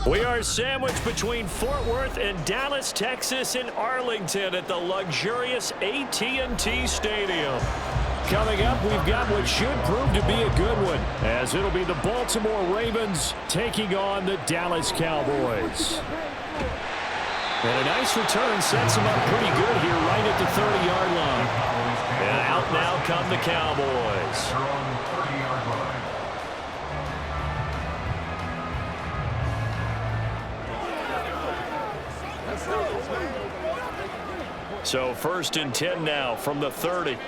We are sandwiched between Fort Worth and Dallas, Texas, and Arlington at the luxurious AT&T Stadium. Coming up, we've got what should prove to be a good one, as it'll be the Baltimore Ravens taking on the Dallas Cowboys. And a nice return sets them up pretty good here right at the 30-yard line. And out now come the Cowboys. So 1st and 10 now from the 30. They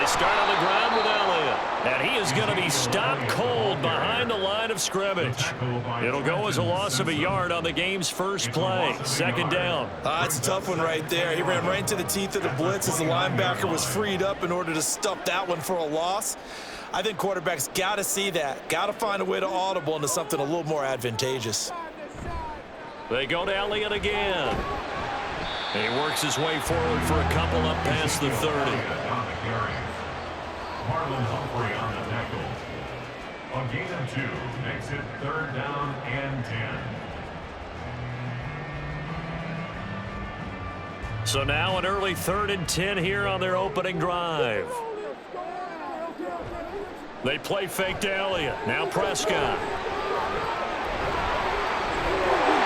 start on the ground with Elliott. And he is going to be stopped cold behind the line of scrimmage. It'll go as a loss of a yard on the game's first play. 2nd down. It's a tough one right there. He ran right into the teeth of the blitz as the linebacker was freed up in order to stuff that one for a loss. I think quarterbacks got to see that. Got to find a way to audible into something a little more advantageous. They go to Elliott again. He works his way forward for a couple up past the 30. Marlon Humphrey on the tackle. On gain of 2, makes it 3rd down and 10. So now an early 3rd and 10 here on their opening drive. They play fake to Elliott. Now Prescott.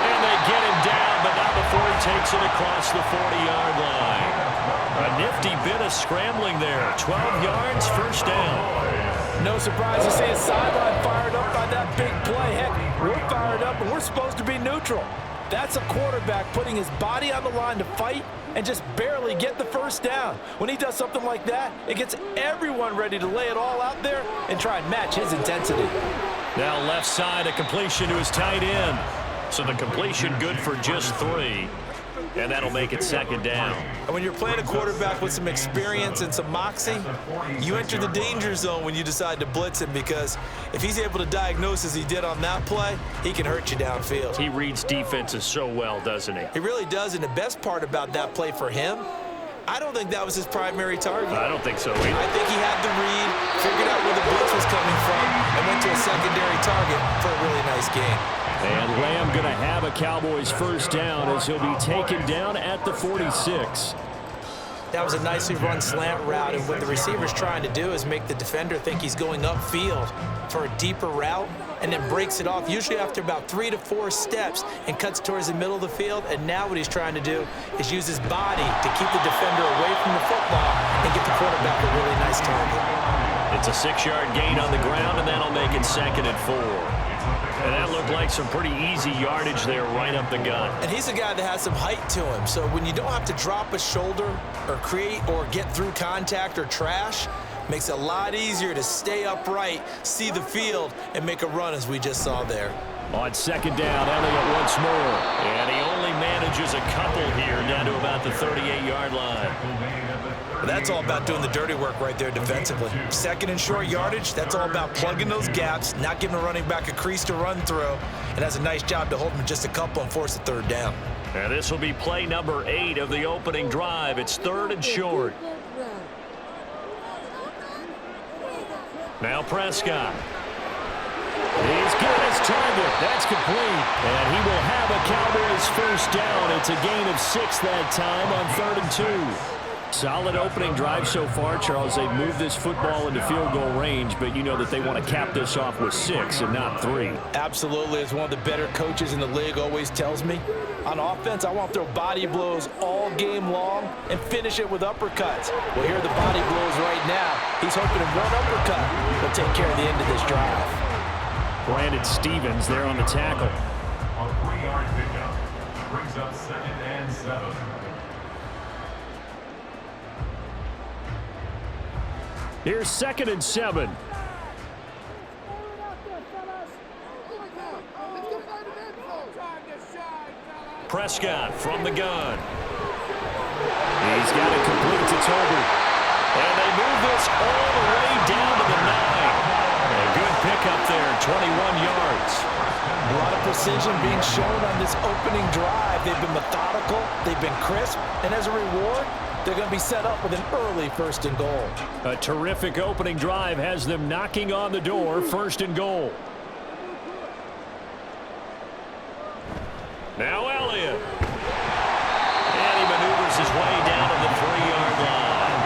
And they get him down, but not before he takes it across the 40-yard line. A nifty bit of scrambling there. 12 yards, 1st down. No surprise to see his sideline fired up by that big play. Heck, we're fired up, and we're supposed to be neutral. That's a quarterback putting his body on the line to fight and just barely get the 1st down. When he does something like that, it gets everyone ready to lay it all out there and try and match his intensity. Now left side, a completion to his tight end. So the completion good for just 3. And that'll make it 2nd down. And when you're playing a quarterback with some experience and some moxie, you enter the danger zone when you decide to blitz him, because if he's able to diagnose as he did on that play, he can hurt you downfield. He reads defenses so well, doesn't he? He really does, and the best part about that play for him, I don't think that was his primary target. I don't think so either. I think he had the read, figured out where the blitz was coming from, and went to a secondary target for a really nice game. And Lamb going to have a Cowboys 1st down as he'll be taken down at the 46. That was a nicely run slant route, and what the receiver's trying to do is make the defender think he's going upfield for a deeper route, and then breaks it off, usually after about 3 to 4 steps, and cuts towards the middle of the field. And now what he's trying to do is use his body to keep the defender away from the football and get the quarterback a really nice target. It's a 6-yard gain on the ground, and that'll make it 2nd and 4. And that looked like some pretty easy yardage there right up the gut. And he's a guy that has some height to him, so when you don't have to drop a shoulder or create or get through contact or trash, makes it a lot easier to stay upright, see the field, and make a run as we just saw there. On 2nd down, Elliott once more. And he only manages a couple here down to about the 38-yard line. That's all about doing the dirty work right there defensively. 2nd and short yardage, that's all about plugging those gaps, not giving a running back a crease to run through, and has a nice job to hold him just a couple and force a 3rd down. And this will be play number 8 of the opening drive. It's 3rd and short. Now Prescott. He's got his target. That's complete. And he will have a Cowboys 1st down. It's a gain of 6 that time on 3rd and 2. Solid opening drive so far, Charles. They've moved this football into field goal range, but you know that they want to cap this off with 6 and not 3. Absolutely. As one of the better coaches in the league always tells me, on offense, I want to throw body blows all game long and finish it with uppercuts. Well, here are the body blows right now. He's hoping in one uppercut will take care of the end of this drive. Brandon Stevens there on the tackle. A 3-yard pickup brings up 2nd and 7. Here's 2nd and 7. Prescott from the gun. He's got it complete to Toby. And they move this all the way down to the 9. A good pickup there, 21 yards. A lot of precision being shown on this opening drive. They've been methodical, they've been crisp, and as a reward, they're going to be set up with an early 1st and goal. A terrific opening drive has them knocking on the door, 1st and goal. Now Elliott. And he maneuvers his way down to the 3-yard line.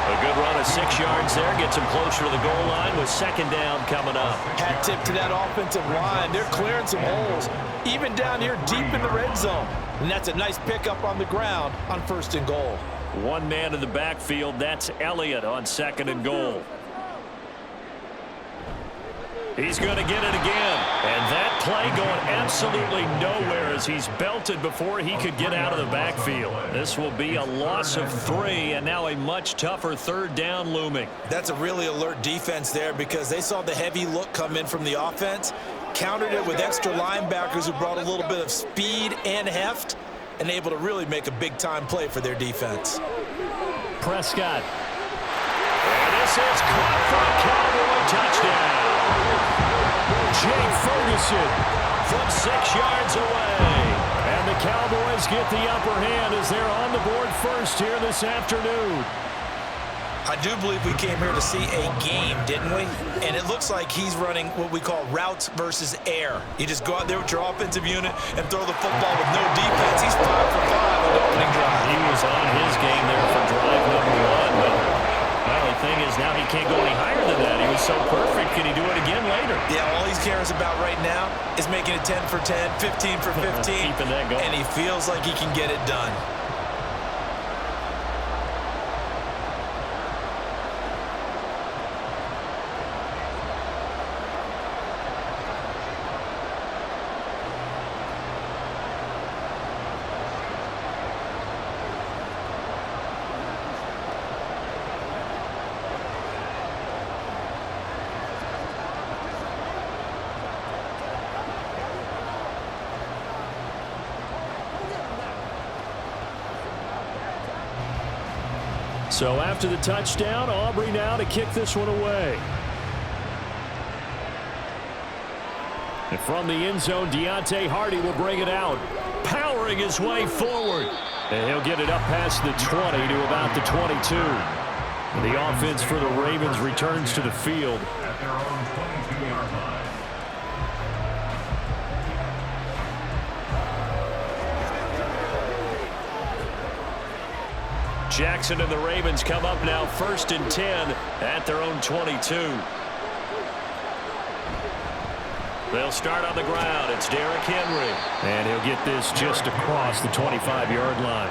A good run of 6 yards there. Gets him closer to the goal line with 2nd down coming up. Hat tip to that offensive line. They're clearing some holes, even down here deep in the red zone. And that's a nice pickup on the ground on 1st and goal. One man in the backfield. That's Elliott on 2nd and goal. He's going to get it again. And that play going absolutely nowhere as he's belted before he could get out of the backfield. This will be a loss of 3, and now a much tougher 3rd down looming. That's a really alert defense there because they saw the heavy look come in from the offense, countered it with extra linebackers who brought a little bit of speed and heft, and able to really make a big-time play for their defense. Prescott. And this is caught for a Cowboy touchdown. Jay Ferguson from 6 yards away. And the Cowboys get the upper hand as they're on the board first here this afternoon. I do believe we came here to see a game, didn't we? And it looks like he's running what we call routes versus air. You just go out there with your offensive unit and throw the football with no defense. He's 5 for 5 on the opening drive. He was on his game there for drive number 1, but the only thing is now he can't go any higher than that. He was so perfect. Can he do it again later? Yeah, all he cares about right now is making it 10 for 10, 15 for 15. Keeping that going. And he feels like he can get it done. So after the touchdown, Aubrey now to kick this one away. And from the end zone, Deontay Hardy will bring it out, powering his way forward. And he'll get it up past the 20 to about the 22. And the offense for the Ravens returns to the field. At their own 22-yard line. Jackson and the Ravens come up now 1st and 10 at their own 22. They'll start on the ground. It's Derrick Henry. And he'll get this just across the 25-yard line.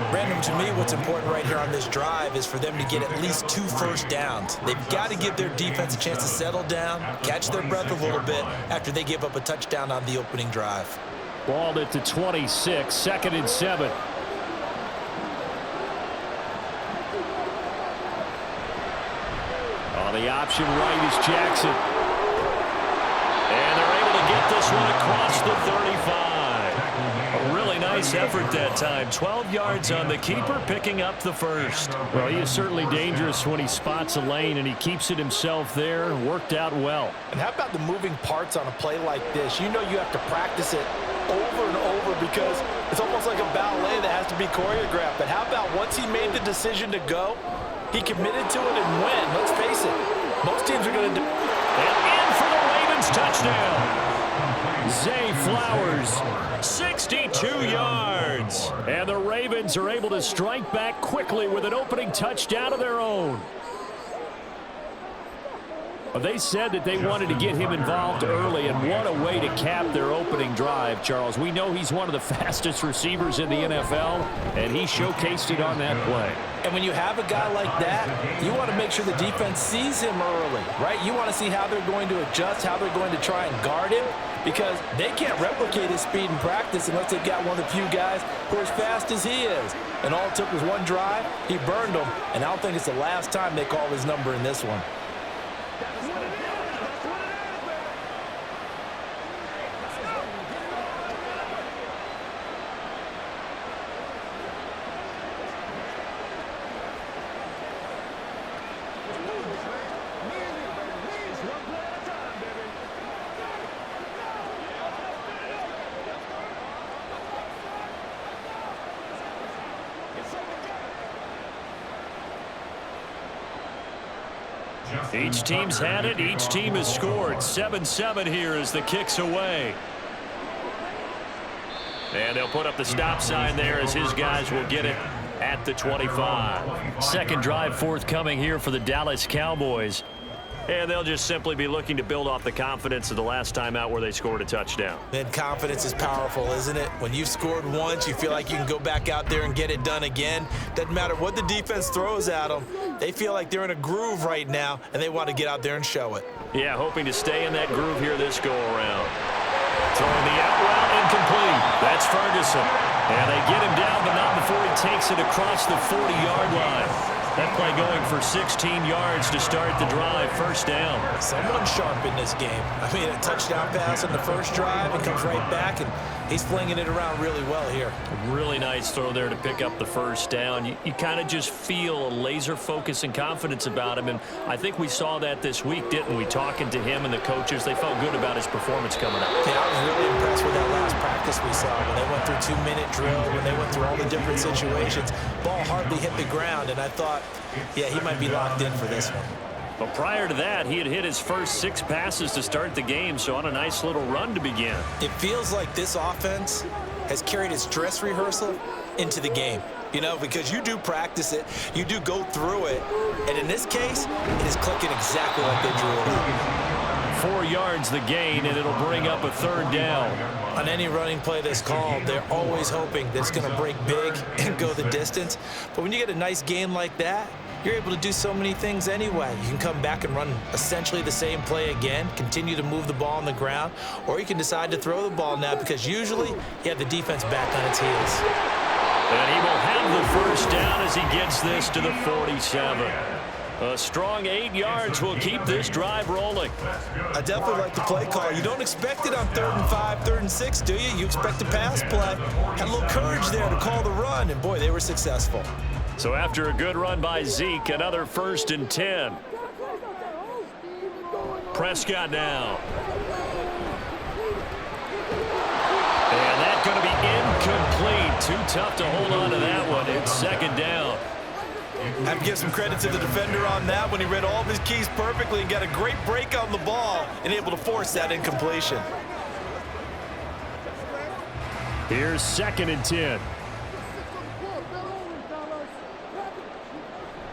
Brandon, to me, what's important right here on this drive is for them to get at least 2 first downs. They've got to give their defense a chance to settle down, catch their breath a little bit after they give up a touchdown on the opening drive. Balled at the 26, 2nd and 7. On the option right is Jackson. And they're able to get this one across the 35. A really nice effort that time. 12 yards on the keeper, picking up the first. Well, he is certainly dangerous when he spots a lane, and he keeps it himself there. Worked out well. And how about the moving parts on a play like this? You know you have to practice it over and over because it's almost like a ballet that has to be choreographed. But how about once he made the decision to go, he committed to it and went. Let's face it, most teams are going to do. And in for the Ravens touchdown. Zay Flowers, 62 yards. And the Ravens are able to strike back quickly with an opening touchdown of their own. Well, they said that they wanted to get him involved early, and what a way to cap their opening drive, Charles. We know he's one of the fastest receivers in the NFL, and he showcased it on that play. And when you have a guy like that, you want to make sure the defense sees him early, right? You want to see how they're going to adjust, how they're going to try and guard him, because they can't replicate his speed in practice unless they've got one of the few guys who are as fast as he is. And all it took was one drive. He burned them, and I don't think it's the last time they call his number in this one. Each team's had it. Each team has scored. 7-7 here as the kick's away. And they'll put up the stop sign there as his guys will get it at the 25. Second drive forthcoming here for the Dallas Cowboys. And they'll just simply be looking to build off the confidence of the last time out where they scored a touchdown. And confidence is powerful, isn't it? When you've scored once, you feel like you can go back out there and get it done again. Doesn't matter what the defense throws at them. They feel like they're in a groove right now, and they want to get out there and show it. Yeah, hoping to stay in that groove here this go-around. Throwing the out route incomplete. That's Ferguson. And they get him down, but not before he takes it across the 40-yard line. That play going for 16 yards to start the drive. First down. Someone sharp in this game. I mean, a touchdown pass on the first drive and comes right back, and he's flinging it around really well here. Really nice throw there to pick up the first down. You kind of just feel a laser focus and confidence about him, and I think we saw that this week, didn't we? Talking to him and the coaches, they felt good about his performance coming up. Yeah, I was really impressed with that last practice we saw when they went through 2-minute drill, when they went through all the different situations. Ball hardly hit the ground, and I thought, yeah, he might be locked in for this one. But prior to that, he had hit his first 6 passes to start the game, so on a nice little run to begin. It feels like this offense has carried its dress rehearsal into the game, you know, because you do practice it, you do go through it, and in this case, it is clicking exactly like they drew it up. 4 yards the gain, and it'll bring up a third down. On any running play that's called, they're always hoping that it's going to break big and go the distance. But when you get a nice gain like that, you're able to do so many things anyway. You can come back and run essentially the same play again, continue to move the ball on the ground, or you can decide to throw the ball now because usually you have the defense back on its heels. And he will have the first down as he gets this to the 47. A strong 8 yards will keep this drive rolling. I definitely like the play call. You don't expect it on 3rd and 5, 3rd and 6, do you? You expect a pass play. Had a little courage there to call the run, and boy, they were successful. So after a good run by Zeke, another 1st and 10. Prescott now. And that's going to be incomplete. Too tough to hold on to that one. It's 2nd down. I have to give some credit to the defender on that when he read all of his keys perfectly and got a great break on the ball and able to force that incompletion. Here's 2nd and 10.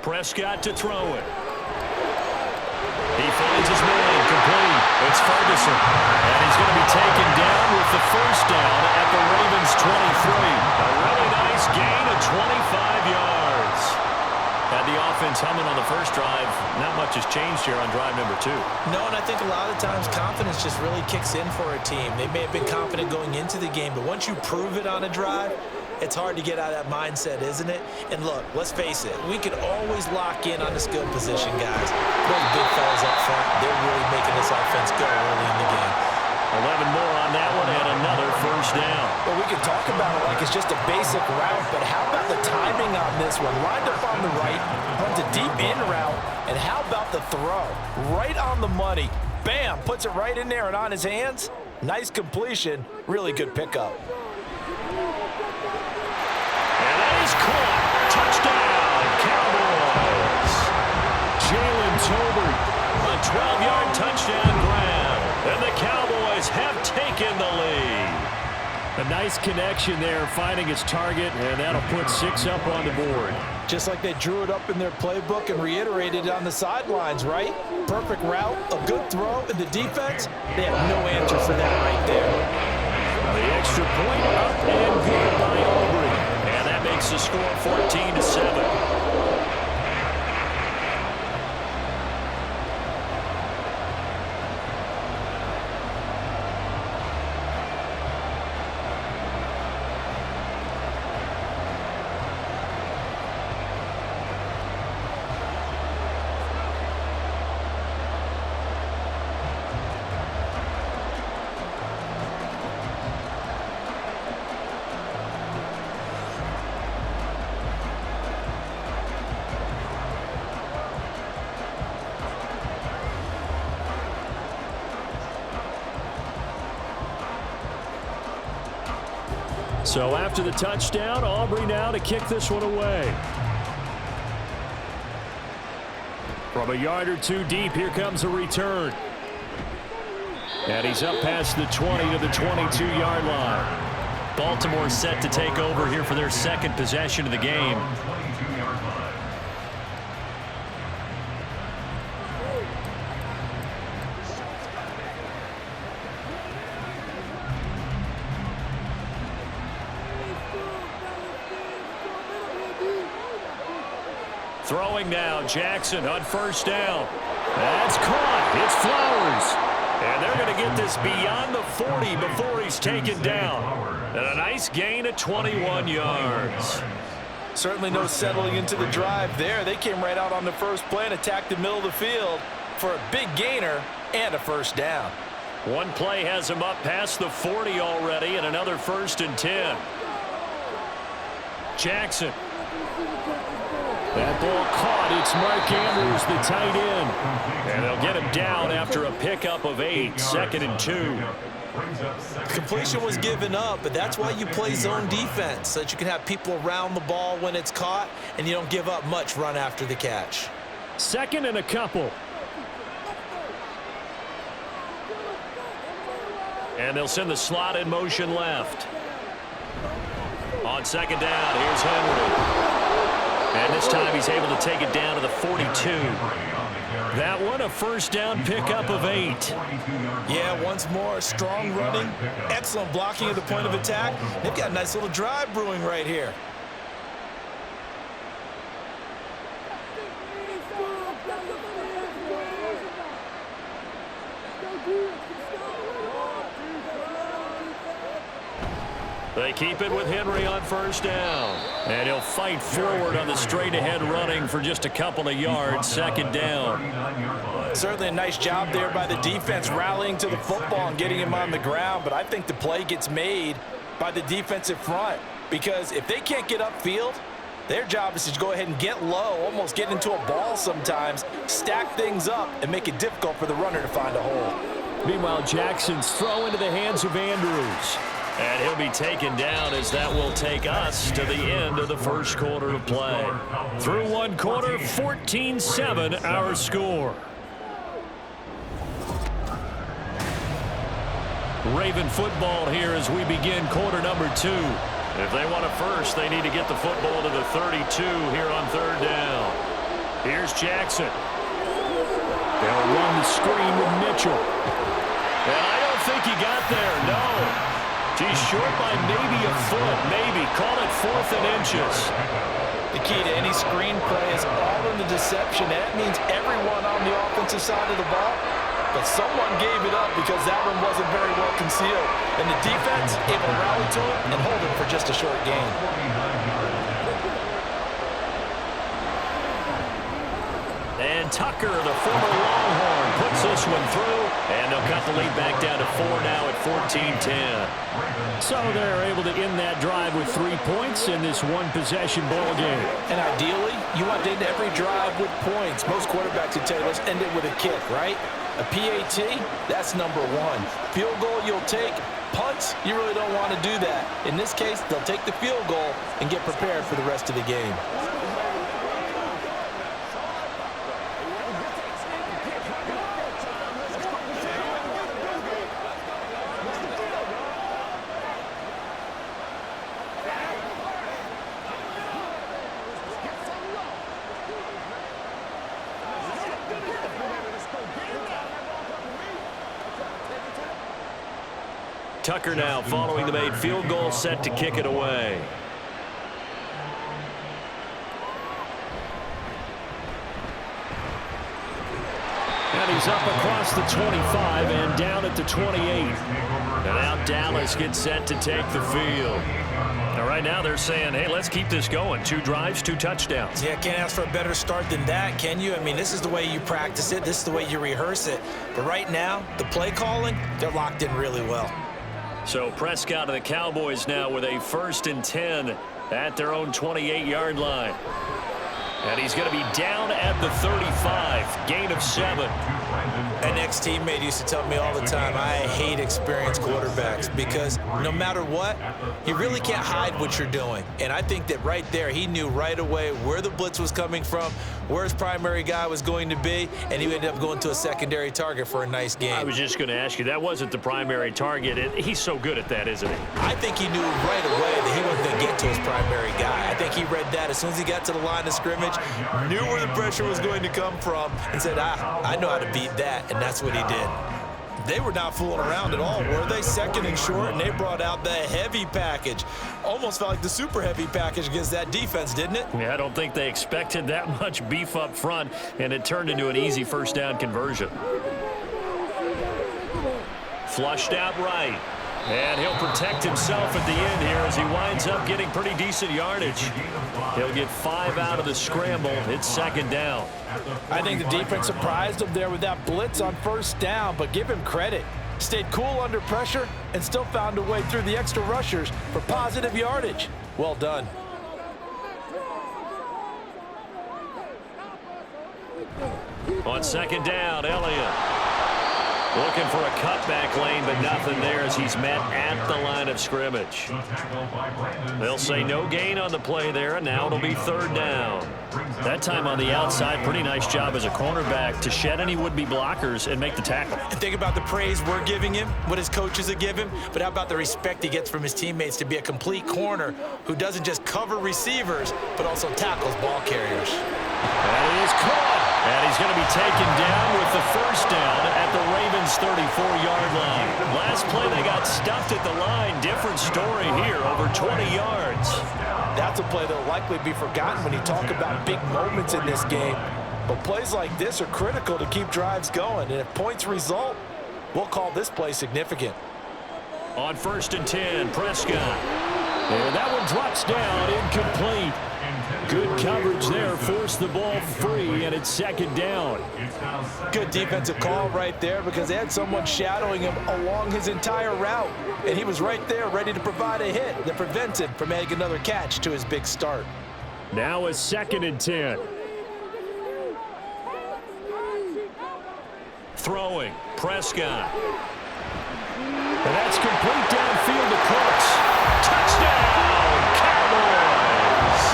Prescott to throw it. He finds his man, complete. It's Ferguson. And he's going to be taken down with the first down at the Ravens' 23. A really nice gain of 25 yards. Had the offense humming on the first drive. Not much has changed here on drive number 2. No, and I think a lot of times confidence just really kicks in for a team. They may have been confident going into the game, but once you prove it on a drive, it's hard to get out of that mindset, isn't it? And look, let's face it, we can always lock in on the skill position, guys. Those big fellas up front, they're really making this offense go early in the game. 11 more on that one and another first down. Well, we can talk about it like it's just a basic route, but how about the timing on this one? Lined up on the right, runs a deep in route, and how about the throw? Right on the money. Bam, puts it right in there and on his hands. Nice completion, really good pickup. And that is caught. Touchdown, Cowboys. Jalen Tolbert, a 12-yard touchdown grab. And the Cowboys have taken the lead. A nice connection there, finding its target, and that'll put 6 up on the board. Just like they drew it up in their playbook and reiterated it on the sidelines, right? Perfect route, a good throw, and the defense, they have no answer for that right there. The extra point up and good by Aubrey. And that makes the score 14-7. So after the touchdown, Aubrey now to kick this one away. From a yard or two deep, here comes a return. And he's up past the 20 to the 22-yard line. Baltimore set to take over here for their second possession of the game. Throwing now, Jackson on first down. That's caught. It's Flowers. And they're going to get this beyond the 40 before he's taken down. And a nice gain of 21 yards. Certainly no settling into the drive there. They came right out on the first play and attacked the middle of the field for a big gainer and a first down. One play has him up past the 40 already, and another 1st and 10. Jackson. That ball caught. It's Mark Andrews, the tight end. And they'll get him down after a pickup of 8, 2nd and 2. Completion was given up, but that's why you play zone defense, so that you can have people around the ball when it's caught, and you don't give up much run after the catch. 2nd and a couple. And they'll send the slot in motion left. On 2nd down, here's Henry. And this time he's able to take it down to the 42. That one, a first down pickup of 8. Yeah, once more, strong running, excellent blocking at the point of attack. They've got a nice little drive brewing right here. They keep it with Henry on first down. And he'll fight forward on the straight-ahead running for just a couple of yards. 2nd down. Certainly a nice job there by the defense rallying to the football and getting him on the ground. But I think the play gets made by the defensive front, because if they can't get upfield, their job is to go ahead and get low, almost get into a ball sometimes, stack things up, and make it difficult for the runner to find a hole. Meanwhile, Jackson's throw into the hands of Andrews. And he'll be taken down, as that will take us to the end of the first quarter of play. Through one quarter, 14-7 our score. Raven football here as we begin quarter number 2. If they want a first, they need to get the football to the 32 here on 3rd down. Here's Jackson. They'll run the screen with Mitchell. And I don't think he got there, no. He's short by maybe a foot, maybe. Call it 4th and inches. The key to any screen play is all in the deception. And that means everyone on the offensive side of the ball. But someone gave it up because that one wasn't very well concealed. And the defense able to rally to it and hold it for just a short gain. And Tucker, the former Longhorn, puts this one through. And they'll cut the lead back down to 4 now at 14-10. So they're able to end that drive with 3 points in this one-possession ball game. And ideally, you want to end every drive with points. Most quarterbacks would tell you, let's end it with a kick, right? A PAT, that's number 1. Field goal you'll take. Punts, you really don't want to do that. In this case, they'll take the field goal and get prepared for the rest of the game. Tucker now following the made field goal, set to kick it away. And he's up across the 25 and down at the 28. And now Dallas gets set to take the field. Now right now they're saying, hey, let's keep this going. 2 drives, 2 touchdowns. Yeah, can't ask for a better start than that, can you? I mean, this is the way you practice it. This is the way you rehearse it. But right now, the play calling, they're locked in really well. So Prescott and the Cowboys now with a 1st and 10 at their own 28-yard line. And he's going to be down at the 35. Gain of 7. An ex-teammate used to tell me all the time, I hate experienced quarterbacks because no matter what, you really can't hide what you're doing. And I think that right there, he knew right away where the blitz was coming from, where his primary guy was going to be, and he ended up going to a secondary target for a nice game. I was just going to ask you, that wasn't the primary target. He's so good at that, isn't he? I think he knew right away that he wasn't going to get to his primary guy. I think he read that as soon as he got to the line of scrimmage, knew where the pressure was going to come from, and said, I know how to beat that, and that's what he did. They were not fooling around at all, were they? Second and short, and they brought out the heavy package. Almost felt like the super heavy package against that defense, didn't it? Yeah, I don't think they expected that much beef up front, and it turned into an easy first down conversion. Flushed out right. And he'll protect himself at the end here as he winds up getting pretty decent yardage. He'll get 5 out of the scramble. It's second down. I think the defense surprised him there with that blitz on first down, but give him credit. Stayed cool under pressure and still found a way through the extra rushers for positive yardage. Well done. On second down, Elliott. Looking for a cutback lane, but nothing there as he's met at the line of scrimmage. They'll say no gain on the play there, and now it'll be third down. That time on the outside, pretty nice job as a cornerback to shed any would-be blockers and make the tackle. And think about the praise we're giving him, what his coaches have given him, but how about the respect he gets from his teammates to be a complete corner who doesn't just cover receivers, but also tackles ball carriers. That is caught. And he's going to be taken down with the first down at the Ravens' 34-yard line. Last play, they got stuffed at the line. Different story here, over 20 yards. That's a play that will likely be forgotten when you talk about big moments in this game. But plays like this are critical to keep drives going. And if points result, we'll call this play significant. On 1st and 10, Prescott. And that one drops down, incomplete. Good coverage there, forced the ball free, and it's second down. Good defensive call right there because they had someone shadowing him along his entire route, and he was right there ready to provide a hit that prevents him from adding another catch to his big start. Now a 2nd and 10. Throwing, Prescott. And that's complete downfield to Cooks. Touchdown, Cowboys!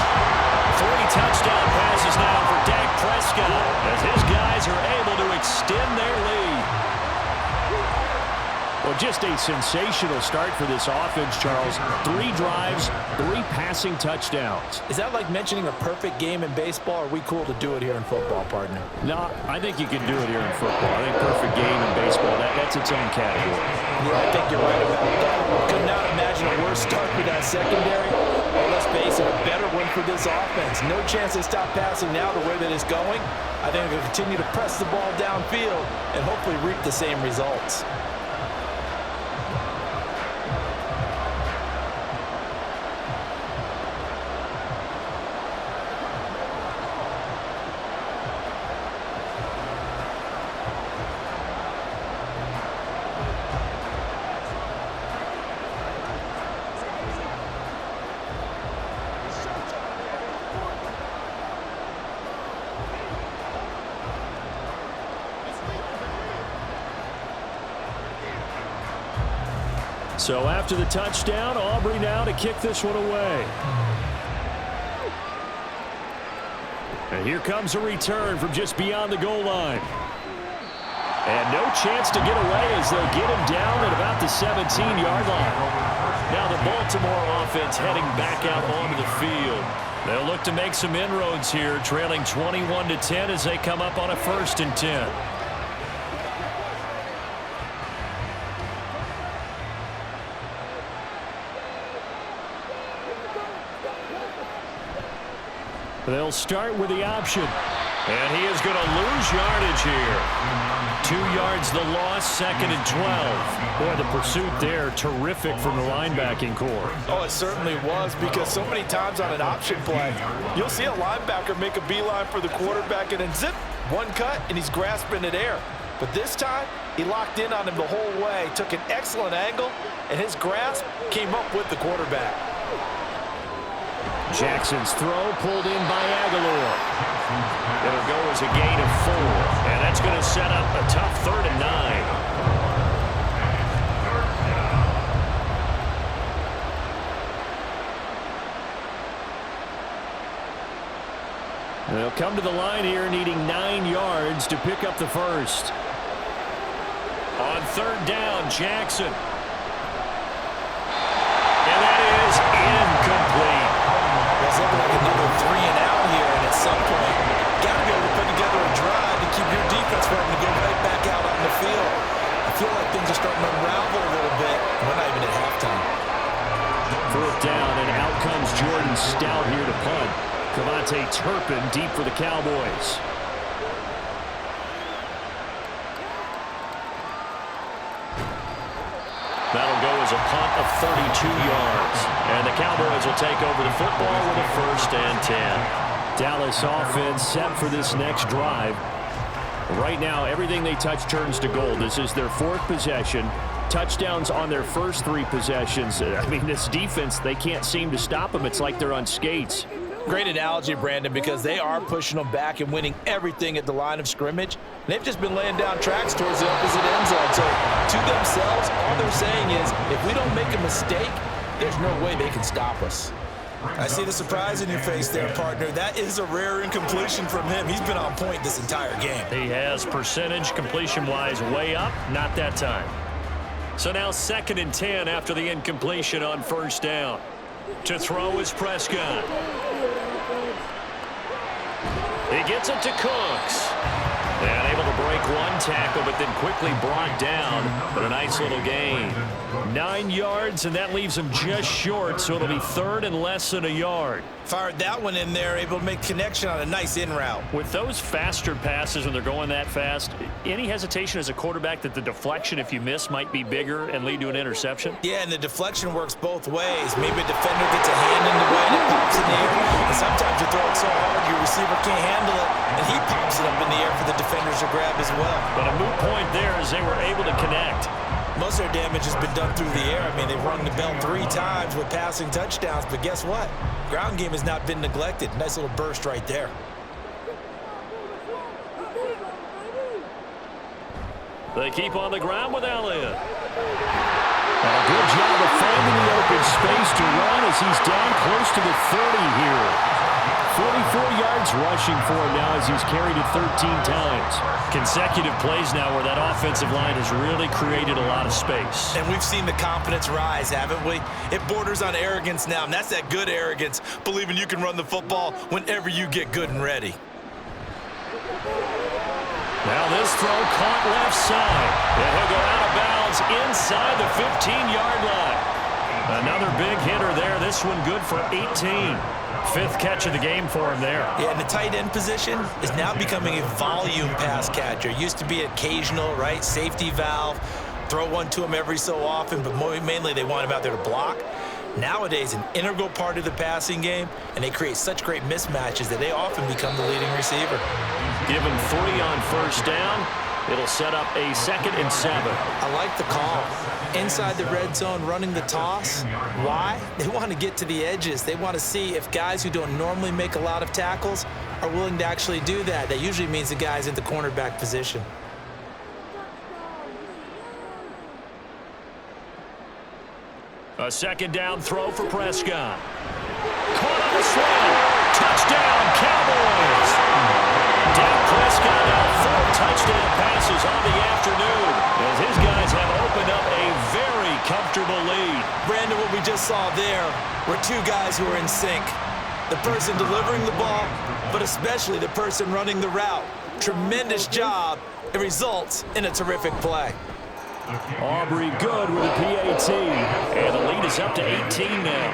3 touchdown passes now for Dak Prescott as his guys are able to extend their lead. Well, just a sensational start for this offense, Charles. 3 drives, 3 passing touchdowns. Is that like mentioning a perfect game in baseball, or are we cool to do it here in football, partner? No, I think you can do it here in football. I think perfect game in baseball, that's its own category. Yeah, I think you're right about that. Could not imagine a worse start for that secondary. Well, let's face it, a better one for this offense. No chance they stop passing now the way that it's going. I think they'll continue to press the ball downfield and hopefully reap the same results. So after the touchdown, Aubrey now to kick this one away. And here comes a return from just beyond the goal line. And no chance to get away as they'll get him down at about the 17-yard line. Now the Baltimore offense heading back out onto the field. They'll look to make some inroads here, trailing 21-10 as they come up on a 1st and 10. They'll start with the option. And he is going to lose yardage here. 2 yards the loss, 2nd and 12. Boy, the pursuit there, terrific from the linebacking core. Oh, it certainly was, because so many times on an option play, you'll see a linebacker make a beeline for the quarterback and then zip, one cut, and he's grasping at air. But this time, he locked in on him the whole way, took an excellent angle, and his grasp came up with the quarterback. Jackson's throw pulled in by Aguilar. It'll go as a gain of 4, and that's going to set up a tough 3rd and 9. They'll come to the line here needing 9 yards to pick up the first. On 3rd down, Jackson. And that is incomplete. It's looking like another 3 and out here, and at some point, got to be able to put together a drive to keep your defense from having to go right back out on the field. I feel like things are starting to unravel a little bit. We're not even at halftime. 4th down, and out comes Jordan Stout here to punt. Cavante Turpin deep for the Cowboys. That'll go as a punt of 32 yards. And the Cowboys will take over the football with a 1st and 10. Dallas offense set for this next drive. Right now, everything they touch turns to gold. This is their 4th possession. Touchdowns on their first 3 possessions. I mean, this defense, they can't seem to stop them. It's like they're on skates. Great analogy, Brandon, because they are pushing them back and winning everything at the line of scrimmage. They've just been laying down tracks towards the opposite end zone. So to themselves, all they're saying is, if we don't make a mistake, there's no way they can stop us. I see the surprise in your face there, partner. That is a rare incompletion from him. He's been on point this entire game. He has percentage completion-wise way up, not that time. So now 2nd and 10 after the incompletion on 1st down. To throw is Prescott. He gets it to Cooks. And able to break 1 tackle, but then quickly brought down. But a nice little gain. 9 yards, and that leaves him just short, so it'll be 3rd and less than a yard. Fired that one in there, able to make connection on a nice in route. With those faster passes when they're going that fast, any hesitation as a quarterback that the deflection, if you miss, might be bigger and lead to an interception? Yeah, and the deflection works both ways. Maybe a defender gets a hand in the way and it pops in the air. And sometimes you throw it so hard your receiver can't handle it, and he pops it up in the air for the defenders to grab as well. But a moot point there as they were able to connect. Most of their damage has been done through the air. I mean, they've rung the bell 3 times with passing touchdowns, but guess what? Ground game has not been neglected. Nice little burst right there. They keep on the ground with Elliott. And a good job of finding the open space to run as he's down close to the 30 here. 44 yards rushing for him now as he's carried it 13 times. Consecutive plays now where that offensive line has really created a lot of space. And we've seen the confidence rise, haven't we? It borders on arrogance now, and that's that good arrogance, believing you can run the football whenever you get good and ready. Now this throw caught left side. And he'll go out of bounds inside the 15-yard line. Another big hitter there. This one good for 18. 5th catch of the game for him there. Yeah, and the tight end position is now becoming a volume pass catcher. Used to be occasional, right? Safety valve. Throw one to him every so often, but mainly they want him out there to block. Nowadays, an integral part of the passing game, and they create such great mismatches that they often become the leading receiver. Give him 3 on 1st down. It'll set up a 2nd and 7. I like the call. Inside the red zone, running the toss. Why? They want to get to the edges. They want to see if guys who don't normally make a lot of tackles are willing to actually do that. That usually means the guy's in the cornerback position. A 2nd down throw for Prescott. Caught on the slant. Touchdown, Cowboys. Dak Prescott now 4 touchdown passes on the afternoon as his guys have opened up a very comfortable lead. Brandon, what we just saw there were 2 guys who are in sync. The person delivering the ball, but especially the person running the route. Tremendous job. It results in a terrific play. Aubrey good with a PAT. And the lead is up to 18 now.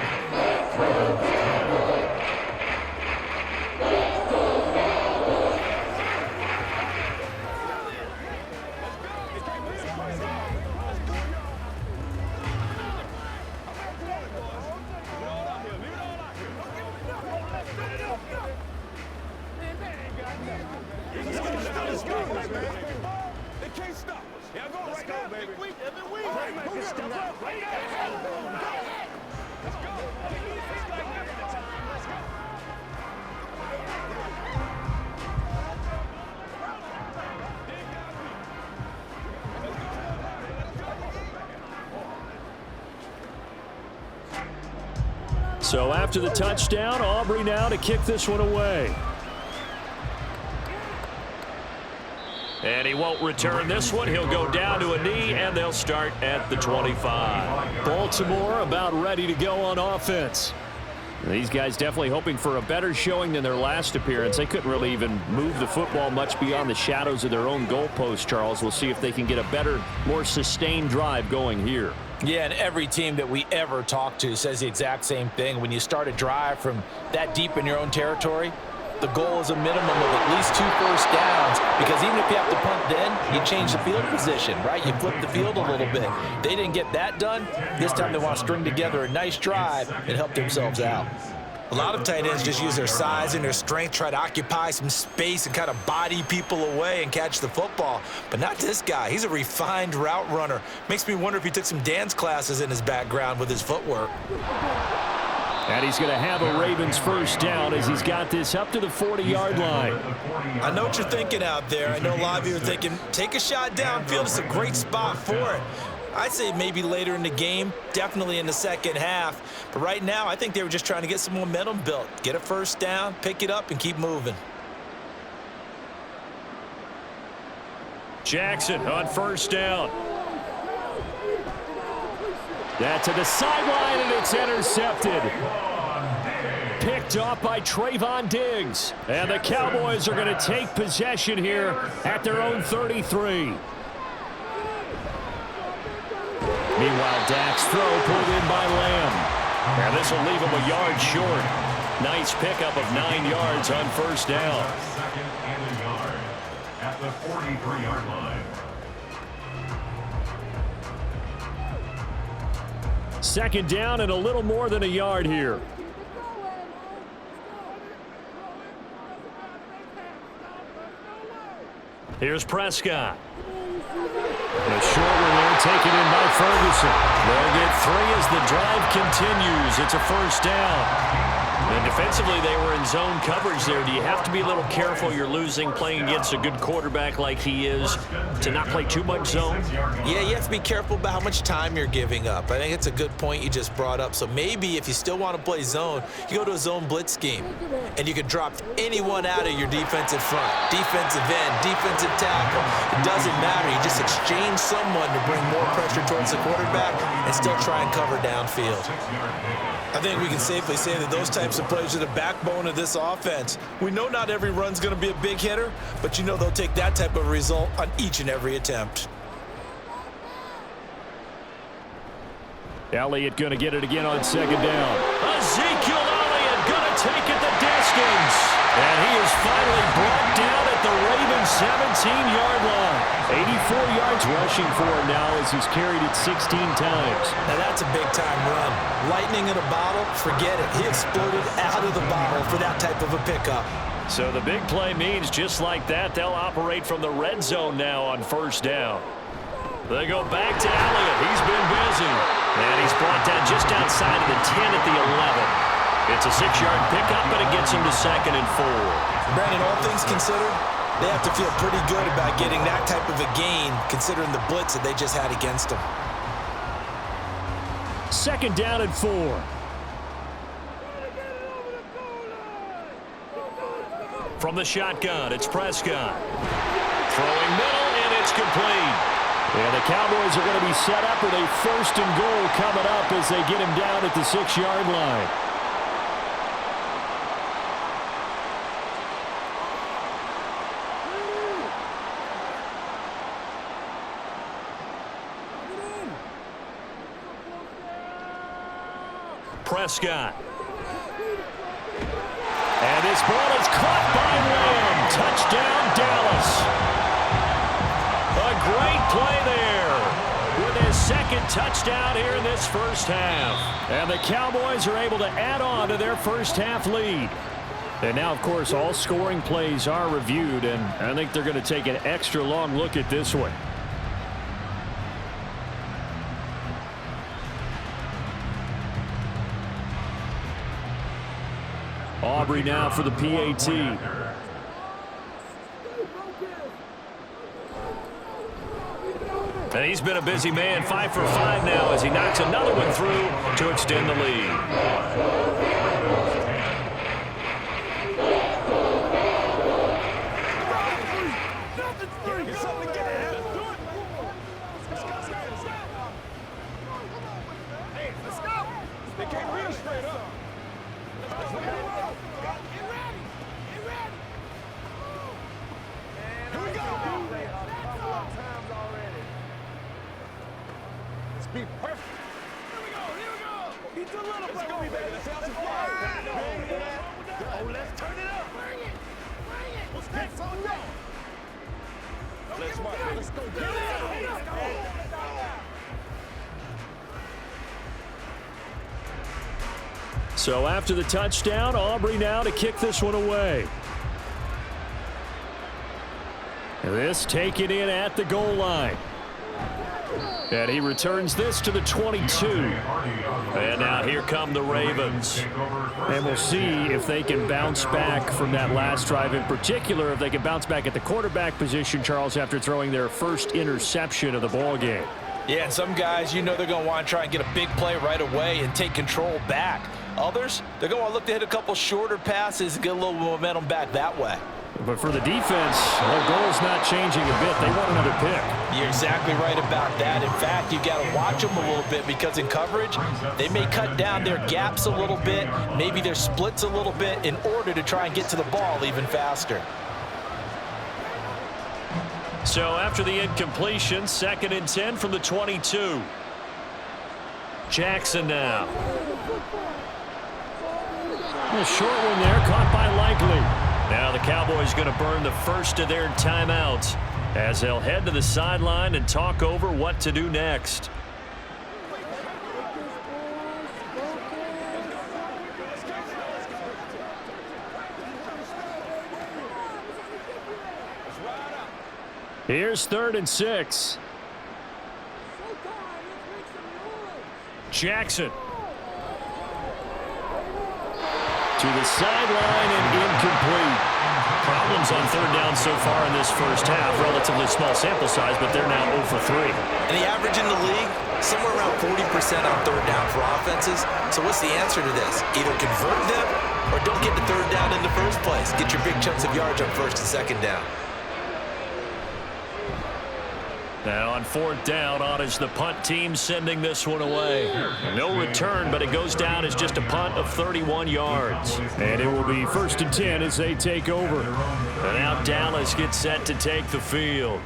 So after the touchdown, Aubrey now to kick this one away. And he won't return this one. He'll go down to a knee, and they'll start at the 25. Baltimore about ready to go on offense. These guys definitely hoping for a better showing than their last appearance. They couldn't really even move the football much beyond the shadows of their own goalpost, Charles. We'll see if they can get a better, more sustained drive going here. Yeah, and every team that we ever talk to says the exact same thing. When you start a drive from that deep in your own territory, the goal is a minimum of at least 2 first downs, because even if you have to punt then, you change the field position, right? You flip the field a little bit. They didn't get that done. This time they want to string together a nice drive and help themselves out. A lot of tight ends just use their size and their strength, try to occupy some space and kind of body people away and catch the football. But not this guy. He's a refined route runner. Makes me wonder if he took some dance classes in his background with his footwork. And he's going to have a Ravens first down as he's got this up to the 40-yard line. I know what you're thinking out there. I know a lot of you are thinking, take a shot downfield. It's a great spot for it. I'd say maybe later in the game, definitely in the second half. But right now, I think they were just trying to get some momentum built. Get a first down, pick it up, and keep moving. Jackson on first down. That to the sideline, and it's intercepted. Picked off by Trayvon Diggs. And the Cowboys are going to take possession here at their own 33. Meanwhile, Dak's throw pulled in by Lamb. And this will leave him a yard short. Nice pickup of 9 yards on first down. Second and a yard at the 43-yard line. Second down and a little more than a yard here. Here's Prescott. The short one there taken in by Ferguson. They'll get 3 as the drive continues. It's a first down. And defensively, they were in zone coverage there. Do you have to be a little careful? You're losing playing against a good quarterback like he is to not play too much zone? Yeah, you have to be careful about how much time you're giving up. I think it's a good point you just brought up. So maybe if you still want to play zone, you go to a zone blitz scheme. And you can drop anyone out of your defensive front. Defensive end, defensive tackle. It doesn't matter. You just exchange someone to bring more pressure towards the quarterback and still try and cover downfield. I think we can safely say that those types of plays are the backbone of this offense. We know not every run's going to be a big hitter, but you know they'll take that type of result on each and every attempt. Elliott going to get it again on second down. Ezekiel Elliott going to take it the distance. And he is finally brought down at the Ravens 17-yard line. 84 yards rushing for him now as he's carried it 16 times. Now that's a big-time run. Lightning in a bottle, forget it. He exploded out of the bottle for that type of a pickup. So the big play means just like that, they'll operate from the red zone now on first down. They go back to Elliott. He's been busy. And he's brought down just outside of the 10 at the 11. It's a 6-yard pickup, but it gets him to second and 4. Brandon, all things considered, they have to feel pretty good about getting that type of a gain, considering the blitz that they just had against them. Second down and 4. From the shotgun, it's Prescott. Throwing middle, and it's complete. And the Cowboys are going to be set up with a first and goal coming up as they get him down at the 6-yard line. Prescott. And this ball is caught by Lamb. Touchdown, Dallas. A great play there with his second touchdown here in this first half. And the Cowboys are able to add on to their first half lead. And now, of course, all scoring plays are reviewed, and I think they're going to take an extra long look at this one. Aubrey now for the PAT. And he's been a busy man, 5 for 5 now as he knocks another one through to extend the lead. Be perfect. Here we go. He's a little bit. Let's go, baby. Let's turn it up. Bring it. Let's get some down. Let's go. Get it. So after the touchdown, Aubrey now to kick this one away. And this taken in at the goal line. And he returns this to the 22. And now here come the Ravens. And we'll see if they can bounce back from that last drive in particular, if they can bounce back at the quarterback position, Charles, after throwing their first interception of the ball game. Yeah, and some guys, you know they're going to want to try and get a big play right away and take control back. Others, they're going to want to look to hit a couple shorter passes and get a little momentum back that way. But for the defense, their goal's not changing a bit. They want another pick. You're exactly right about that. In fact, you've got to watch them a little bit because in coverage, they may cut down their gaps a little bit, maybe their splits a little bit in order to try and get to the ball even faster. So after the incompletion, 2nd and 10 from the 22. Jackson now. A short one there, caught by Likely. Now the Cowboys going to burn the first of their timeouts as they'll head to the sideline and talk over what to do next. Here's 3rd and 6. Jackson. To the sideline and incomplete. Problems on 3rd down so far in this first half. Relatively small sample size, but they're now 0 for 3. And the average in the league, somewhere around 40% on 3rd down for offenses. So what's the answer to this? Either convert them or don't get the 3rd down in the first place. Get your big chunks of yards on 1st and 2nd down. Now on 4th down, on is the punt team sending this one away. No return, but it goes down as just a punt of 31 yards. And it will be 1st and 10 as they take over. And now Dallas gets set to take the field.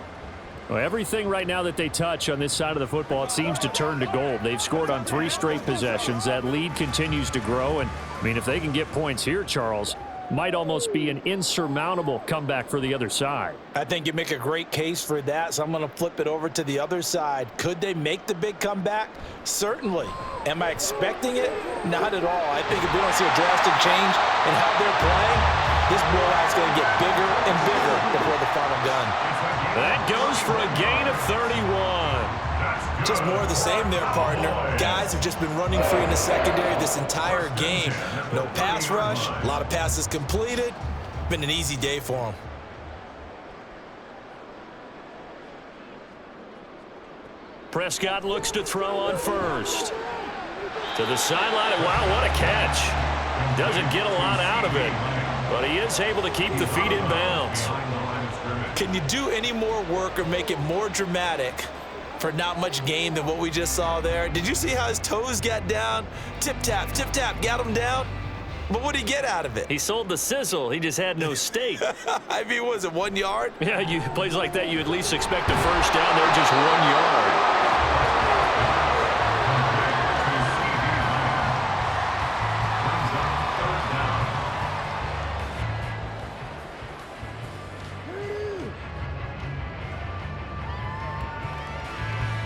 Well, everything right now that they touch on this side of the football, it seems to turn to gold. They've scored on 3 straight possessions. That lead continues to grow. And, I mean, if they can get points here, Charles, might almost be an insurmountable comeback for the other side. I think you make a great case for that, so I'm going to flip it over to the other side. Could they make the big comeback? Certainly. Am I expecting it? Not at all. I think if we don't see a drastic change in how they're playing, this blowout's going to get bigger and bigger before the final gun. That goes for a gain of 31. Just more of the same there, partner. Guys have just been running free in the secondary this entire game. No pass rush, a lot of passes completed. Been an easy day for them. Prescott looks to throw on first. To the sideline. Wow, what a catch. Doesn't get a lot out of it, but he is able to keep the feet in bounds. Can you do any more work or make it more dramatic for not much gain than what we just saw there? Did you see how his toes got down? Tip-tap, got him down. But what did he get out of it? He sold the sizzle. He just had no steak. I mean, was it 1 yard? Yeah, plays like that, you at least expect a first down. They're just 1 yard.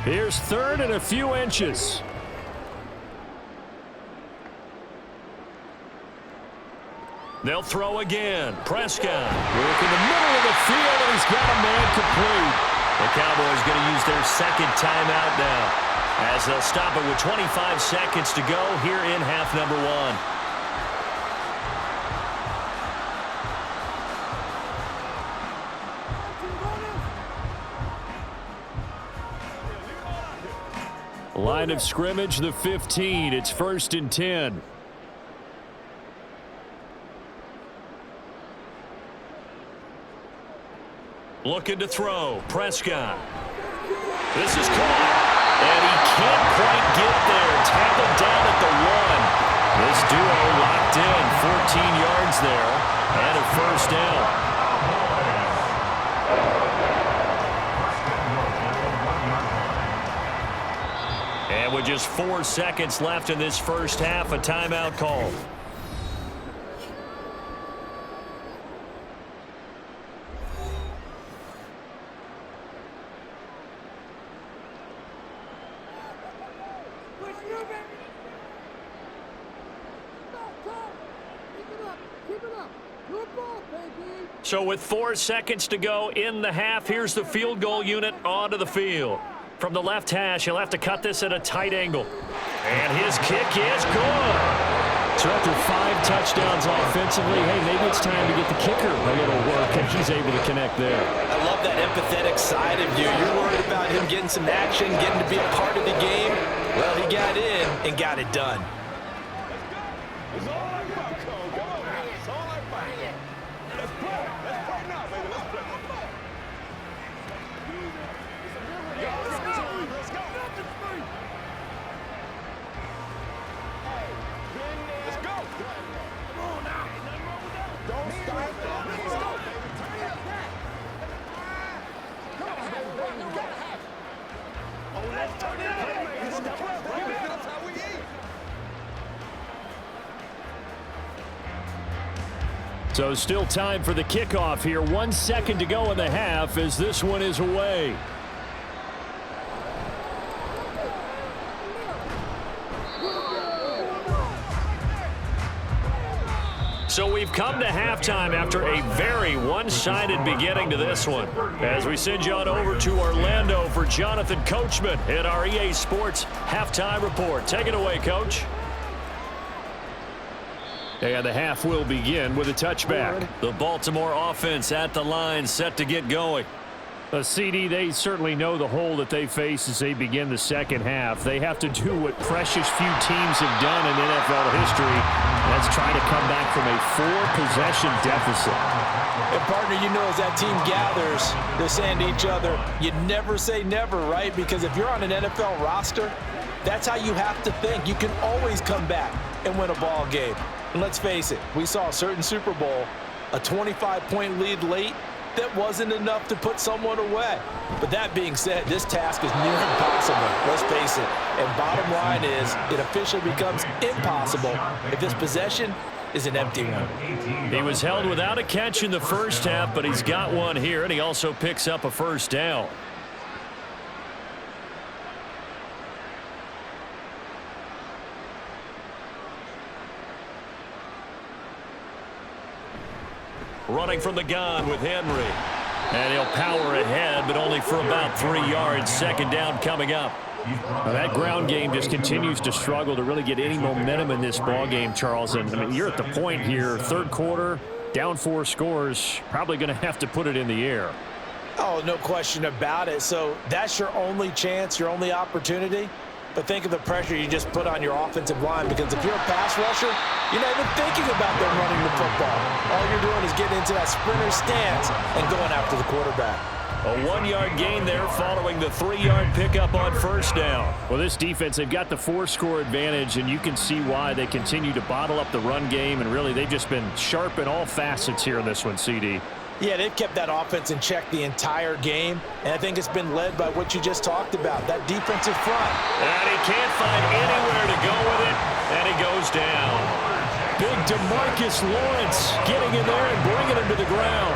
Here's 3rd and a few inches. They'll throw again. Prescott working the middle of the field, and he's got a man complete. The Cowboys going to use their 2nd timeout now as they'll stop it with 25 seconds to go here in half number 1. Line of scrimmage, the 15. It's 1st and 10. Looking to throw. Prescott. This is caught. And he can't quite get there. Tackled down at the 1. This duo locked in. 14 yards there. And a first down. And with just 4 seconds left in this first half, a timeout call. So with 4 seconds to go in the half, here's the field goal unit onto the field. From the left hash, he'll have to cut this at a tight angle. And his kick is good. So after 5 touchdowns offensively, hey, maybe it's time to get the kicker a little work, and he's able to connect there. I love that empathetic side of you. You're worried about him getting some action, getting to be a part of the game. Well, he got in and got it done. It's all about Cole. Come on, man. It's all about it. Let's play. Let's play now, baby. Let's play. Let's go. Let's go. Come on now. Nothing wrong with that. Don't stop. Let's go, baby. Turn it up. Come on, baby. You gotta have it. Oh, let's turn it up. Step up, baby. That's how we eat. So still time for the kickoff here. 1 second to go in the half as this one is away. So we've come to halftime after a very one-sided beginning to this one. As we send you on over to Orlando for Jonathan Coachman at our EA Sports Halftime Report. Take it away, Coach. And the half will begin with a touchback. The Baltimore offense at the line, set to get going. CD, they certainly know the hole that they face as they begin the second half. They have to do what precious few teams have done in NFL history. That's try to come back from a 4-possession deficit. And partner, you know, as that team gathers, they're saying to each other, you never say never, right? Because if you're on an NFL roster, that's how you have to think. You can always come back and win a ball game. And let's face it, we saw a certain Super Bowl, a 25-point lead late, that wasn't enough to put someone away. But that being said, this task is near impossible. Let's face it. And bottom line is, it officially becomes impossible if this possession is an empty one. He was held without a catch in the first half, but he's got one here, and he also picks up a first down. Running from the gun with Henry. And he'll power ahead, but only for about 3 yards. Second down coming up. Now that ground game just continues to struggle to really get any momentum in this ball game, Charles. And I mean, you're at the point here, third quarter, down 4 scores, probably going to have to put it in the air. Oh, no question about it. So that's your only chance, your only opportunity. But think of the pressure you just put on your offensive line, because if you're a pass rusher, you're not even thinking about them running the football. All you're doing is getting into that sprinter stance and going after the quarterback. A 1-yard gain there following the 3-yard pickup on first down. Well, this defense, they've got the 4-score advantage, and you can see why they continue to bottle up the run game, and really they've just been sharp in all facets here in this one, CD. Yeah, they've kept that offense in check the entire game, and I think it's been led by what you just talked about, that defensive front. And he can't find anywhere to go with it, and he goes down. Big DeMarcus Lawrence getting in there and bringing him to the ground.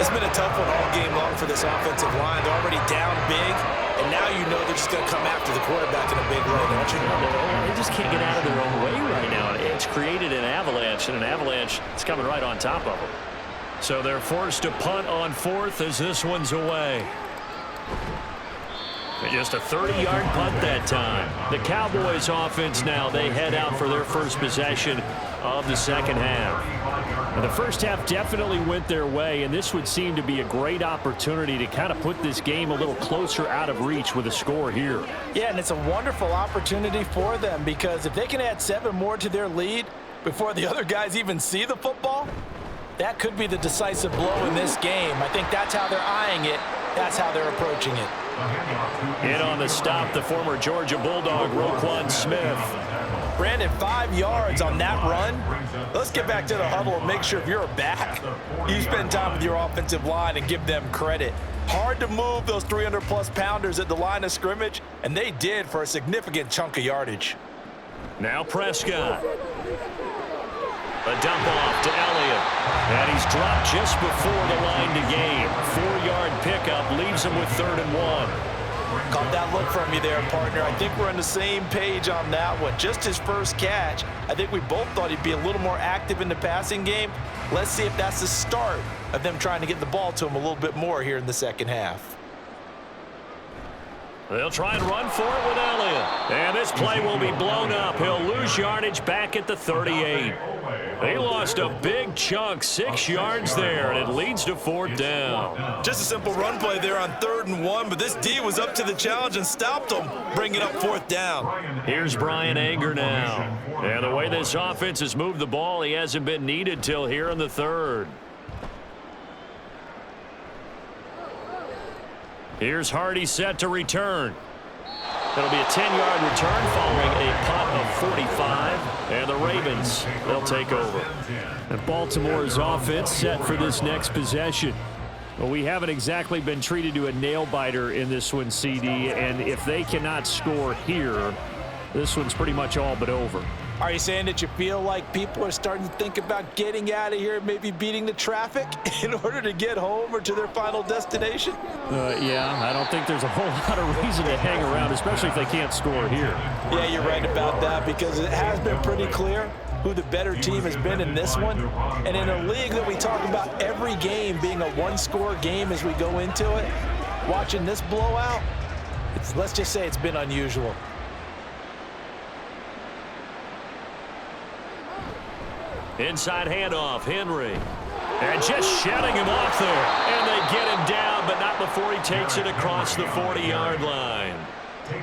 It's been a tough one all game long for this offensive line. They're already down big, and now you know they're just going to come after the quarterback in a big way, don't you? They just can't get out of their own way right now. It's created an avalanche, and an avalanche is coming right on top of them. So they're forced to punt on fourth as this one's away. Just a 30-yard punt that time. The Cowboys offense now, they head out for their first possession of the second half. And the first half definitely went their way, and this would seem to be a great opportunity to kind of put this game a little closer out of reach with a score here. Yeah, and it's a wonderful opportunity for them because if they can add 7 more to their lead before the other guys even see the football, that could be the decisive blow in this game. I think that's how they're eyeing it. That's how they're approaching it. In on the stop, the former Georgia Bulldog, Roquan Smith. Brandon, 5 yards on that run. Let's get back to the huddle and make sure if you're a back, you spend time with your offensive line and give them credit. Hard to move those 300-plus pounders at the line of scrimmage, and they did for a significant chunk of yardage. Now Prescott. A dump off to Elliott. And he's dropped just before the line to gain. 4-yard pickup leaves him with 3rd and 1. Caught that look from you there, partner. I think we're on the same page on that one. Just his first catch. I think we both thought he'd be a little more active in the passing game. Let's see if that's the start of them trying to get the ball to him a little bit more here in the second half. They'll try and run for it with Elliott. And this play will be blown up. He'll lose yardage back at the 38. They lost a big chunk, 6 yards there, and it leads to 4th down. Just a simple run play there on 3rd and 1, but this D was up to the challenge and stopped them, bringing up 4th down. Here's Brian Anger now. And the way this offense has moved the ball, he hasn't been needed till here in the 3rd. Here's Hardy set to return. It'll be a 10-yard return following a punt of 45. And the Ravens, they'll take over. And Baltimore's offense set for this next possession. Well, we haven't exactly been treated to a nail-biter in this one, CD. And if they cannot score here, this one's pretty much all but over. Are you saying that you feel like people are starting to think about getting out of here, maybe beating the traffic in order to get home or to their final destination? Yeah, I don't think there's a whole lot of reason to hang around, especially if they can't score here. Yeah, you're right about that because it has been pretty clear who the better team has been in this one. And in a league that we talk about every game being a one-score game as we go into it, watching this blowout, let's just say it's been unusual. Inside handoff, Henry. And just shutting him off there. And they get him down, but not before he takes it across the 40-yard line.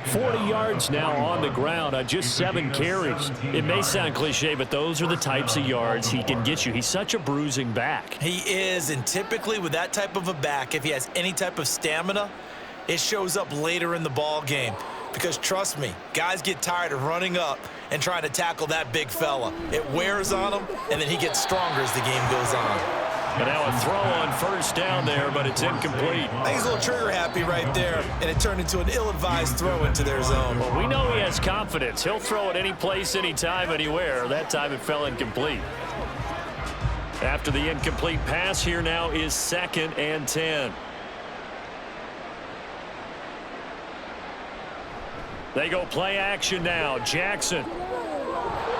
40 yards now on the ground on just 7 carries. It may sound cliche, but those are the types of yards he can get you. He's such a bruising back. He is, and typically with that type of a back, if he has any type of stamina, it shows up later in the ball game. Because trust me, guys get tired of running up and trying to tackle that big fella. It wears on him, and then he gets stronger as the game goes on. And now a throw on 1st down there, but it's incomplete. I think he's a little trigger happy right there, and it turned into an ill-advised throw into their zone. Well, we know he has confidence. He'll throw it any place, anytime, anywhere. That time it fell incomplete. After the incomplete pass, here now is 2nd and 10. They go play action now. Jackson.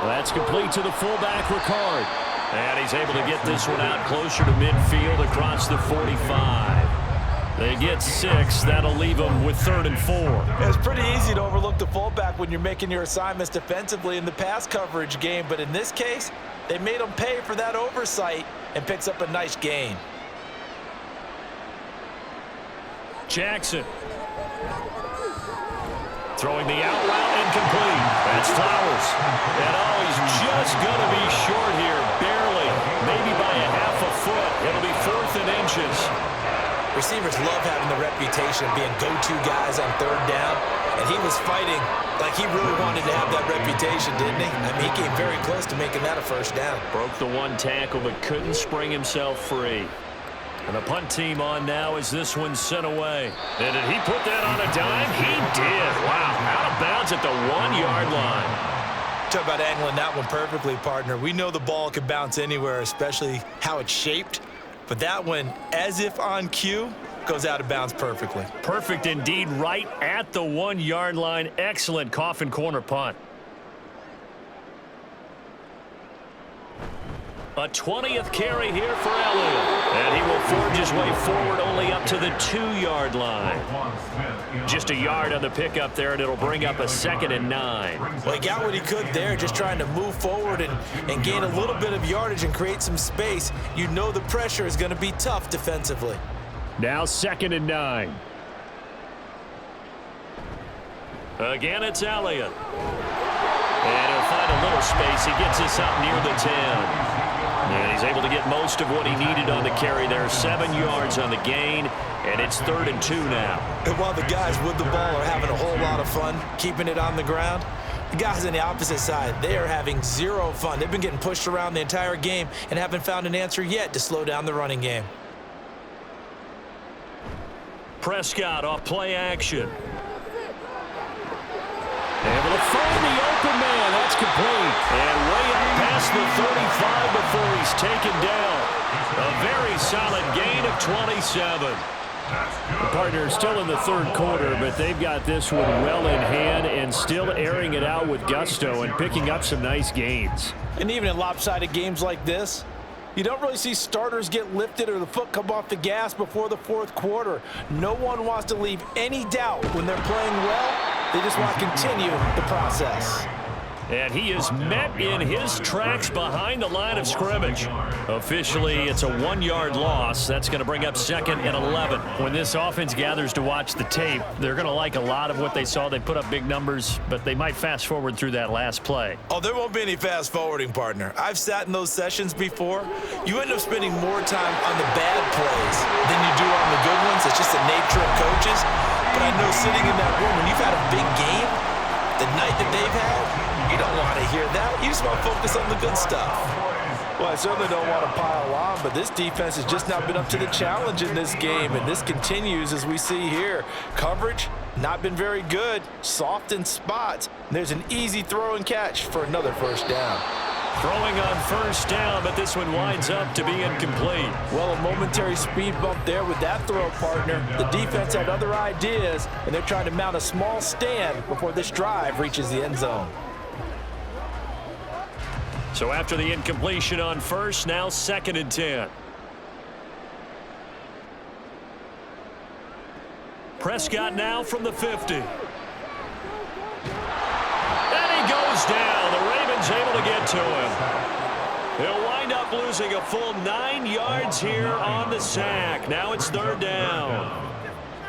That's complete to the fullback, Ricard. And he's able to get this one out closer to midfield across the 45. They get 6. That'll leave them with 3rd and 4. It's pretty easy to overlook the fullback when you're making your assignments defensively in the pass coverage game. But in this case, they made him pay for that oversight and picks up a nice gain. Jackson. Throwing the out route incomplete. That's Flowers. And he's just going to be short here, barely. Maybe by a half a foot. It'll be 4th and inches. Receivers love having the reputation of being go-to guys on 3rd down, and he was fighting like he really wanted to have that reputation, didn't he? I mean, he came very close to making that a 1st down. Broke the 1 tackle, but couldn't spring himself free. And the punt team on now as this one's sent away. And did he put that on a dime? He did. Wow, out of bounds at the 1-yard line. Talk about angling that one perfectly, partner. We know the ball can bounce anywhere, especially how it's shaped. But that one, as if on cue, goes out of bounds perfectly. Perfect indeed, right at the 1-yard line. Excellent coffin corner punt. A 20th carry here for Elliott. And he will forge his way forward only up to the 2-yard line. Just a yard on the pickup there, and it'll bring up a 2nd and 9. Well, he got what he could there, just trying to move forward and gain a little bit of yardage and create some space. You know the pressure is going to be tough defensively. Now 2nd and 9. Again, it's Elliott. And he'll find a little space. He gets us up near the 10. And he's able to get most of what he needed on the carry there. 7 yards on the gain, and it's 3rd and 2 now. And while the guys with the ball are having a whole lot of fun keeping it on the ground, the guys on the opposite side, they are having zero fun. They've been getting pushed around the entire game and haven't found an answer yet to slow down the running game. Prescott off play action. Able to find the open man. That's complete. And way up past the 35 before he's taken down. A very solid gain of 27. The partner is still in the 3rd quarter, but they've got this one well in hand and still airing it out with gusto and picking up some nice gains. And even in lopsided games like this, you don't really see starters get lifted or the foot come off the gas before the 4th quarter. No one wants to leave any doubt when they're playing well. They just want to continue the process. And he is met in his tracks behind the line of scrimmage. Officially, it's a 1-yard loss. That's going to bring up 2nd and 11. When this offense gathers to watch the tape, they're going to like a lot of what they saw. They put up big numbers, but they might fast forward through that last play. Oh, there won't be any fast forwarding, partner. I've sat in those sessions before. You end up spending more time on the bad plays than you do on the good ones. It's just the nature of coaches. But I know sitting in that room, when you've had a big game, the night that they've had, you don't want to hear that. You just want to focus on the good stuff. Well, I certainly don't want to pile on, but this defense has just not been up to the challenge in this game, and this continues as we see here. Coverage, not been very good, soft in spots. There's an easy throw and catch for another 1st down. Throwing on 1st down, but this one winds up to be incomplete. Well, a momentary speed bump there with that throw, partner. The defense had other ideas, and they're trying to mount a small stand before this drive reaches the end zone. So after the incompletion on 1st, now 2nd and 10. Prescott now from the 50. And he goes down. The Ravens able to get to him. He'll wind up losing a full 9 yards here on the sack. Now it's 3rd down.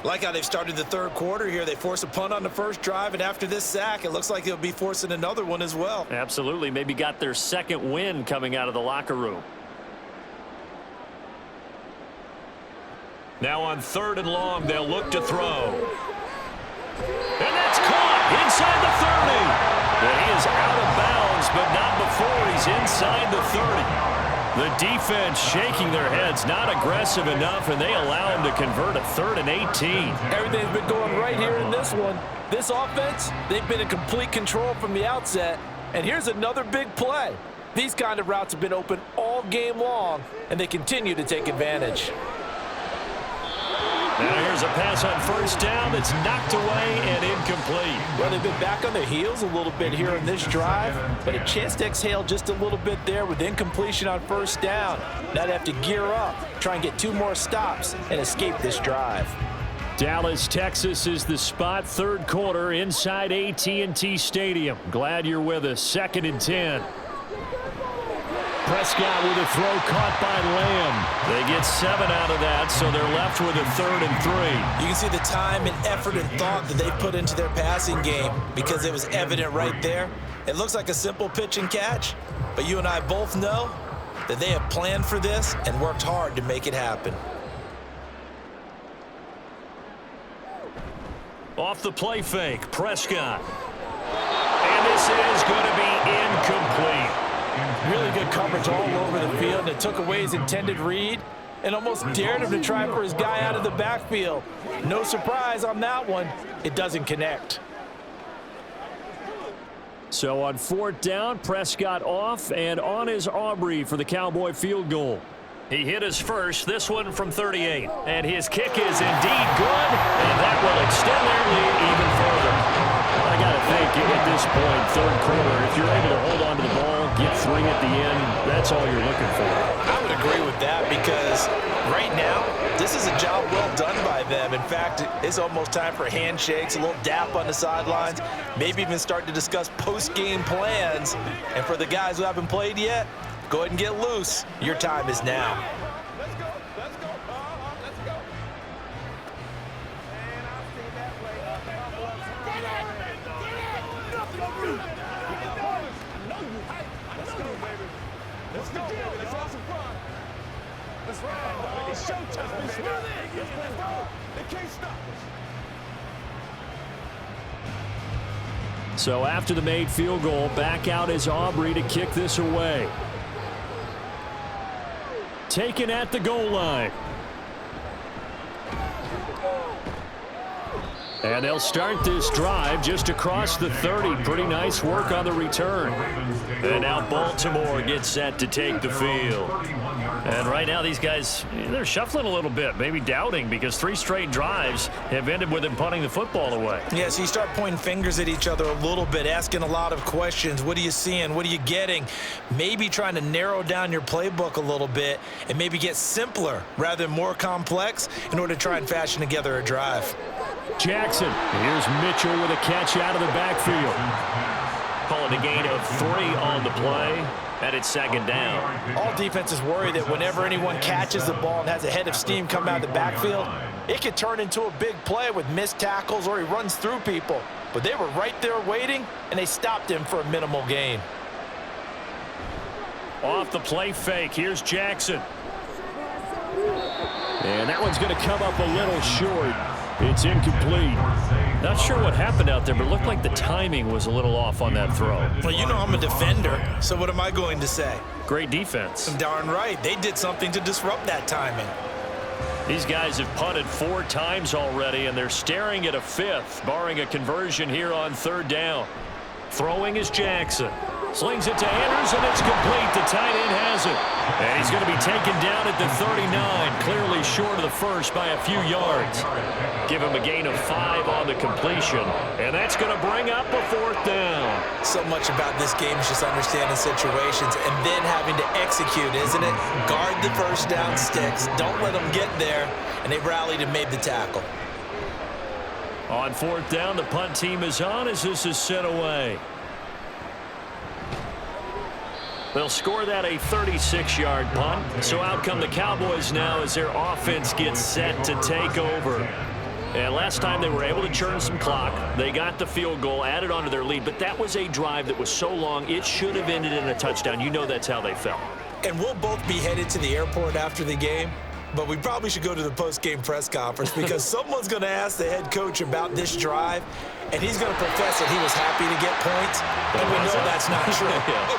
Like how they've started the 3rd quarter here. They force a punt on the 1st drive, and after this sack, it looks like they'll be forcing another one as well. Absolutely. Maybe got their 2nd win coming out of the locker room. Now on 3rd and long, they'll look to throw. And that's caught inside the 30. And he is out of bounds, but not before he's inside the 30. The defense shaking their heads, not aggressive enough, and they allow him to convert a 3rd and 18. Everything's been going right here in this one. This offense, they've been in complete control from the outset. And here's another big play. These kind of routes have been open all game long, and they continue to take advantage. Now here's a pass on 1st down that's knocked away and incomplete. Well, they've been back on their heels a little bit here in this drive, but a chance to exhale just a little bit there with incompletion on 1st down. Now they have to gear up, try and get 2 more stops, and escape this drive. Dallas, Texas is the spot. 3rd quarter inside AT&T Stadium. Glad you're with us. 2nd and 10. Prescott with a throw caught by Lamb. They get 7 out of that, so they're left with a 3rd and 3. You can see the time and effort and thought that they put into their passing game because it was evident right there. It looks like a simple pitch and catch, but you and I both know that they have planned for this and worked hard to make it happen. Off the play fake, Prescott. And this is going to be incomplete. Really good coverage all over the field. It took away his intended read and almost dared him to try for his guy out of the backfield. No surprise on that one. It doesn't connect. So on 4th down, Prescott off, and on is Aubrey for the Cowboy field goal. He hit his first, this one from 38. And his kick is indeed good, and that will extend their lead even further. I got to think you get this this point, third quarter, if you're able to hold on to the ball, get 3 at the end, that's all you're looking for. I would agree with that because right now, this is a job well done by them. In fact, it's almost time for handshakes, a little dap on the sidelines, maybe even start to discuss post-game plans. And for the guys who haven't played yet, go ahead and get loose. Your time is now. Let's go. Let's go. Let's go. And I see that play. Let's go, baby. Let's go, baby. Let's have some fun. Let's ride, dog. It's showtime, baby. Let's go. They can't stop us. So after the made field goal, back out is Aubrey to kick this away. Taken at the goal line. And they'll start this drive just across the 30. Pretty nice work on the return. And now Baltimore gets set to take the field. And right now these guys, they're shuffling a little bit, maybe doubting, because 3 straight drives have ended with them punting the football away. Yeah, so you start pointing fingers at each other a little bit, asking a lot of questions. What are you seeing? What are you getting? Maybe trying to narrow down your playbook a little bit and maybe get simpler rather than more complex in order to try and fashion together a drive. Jackson. Here's Mitchell with a catch out of the backfield. Calling a gain of 3 on the play, and it's second down. All defenses worry that whenever anyone catches the ball and has a head of steam come out of the backfield, it could turn into a big play with missed tackles or he runs through people. But they were right there waiting, and they stopped him for a minimal gain. Off the play fake, here's Jackson. And that one's going to come up a little short. It's incomplete. Not sure what happened out there, but it looked like the timing was a little off on that throw. Well, you know I'm a defender, so what am I going to say? Great defense. Darn right. They did something to disrupt that timing. These guys have punted 4 times already, and they're staring at a 5th, barring a conversion here on 3rd down. Throwing is Jackson. Slings it to Andrews, and it's complete. The tight end has it. And he's going to be taken down at the 39, clearly short of the first by a few yards. Give him a gain of 5 on the completion, and that's going to bring up a 4th down. So much about this game is just understanding situations and then having to execute, isn't it? Guard the first down sticks. Don't let them get there. And they rallied and made the tackle. On 4th down, the punt team is on as this is sent away. They'll score that a 36-yard punt. So out come the Cowboys now as their offense gets set to take over. And last time they were able to churn some clock. They got the field goal, added onto their lead. But that was a drive that was so long, it should have ended in a touchdown. You know that's how they felt. And we'll both be headed to the airport after the game. But we probably should go to the post-game press conference because someone's going to ask the head coach about this drive, and he's going to profess that he was happy to get points, and we know that's not true.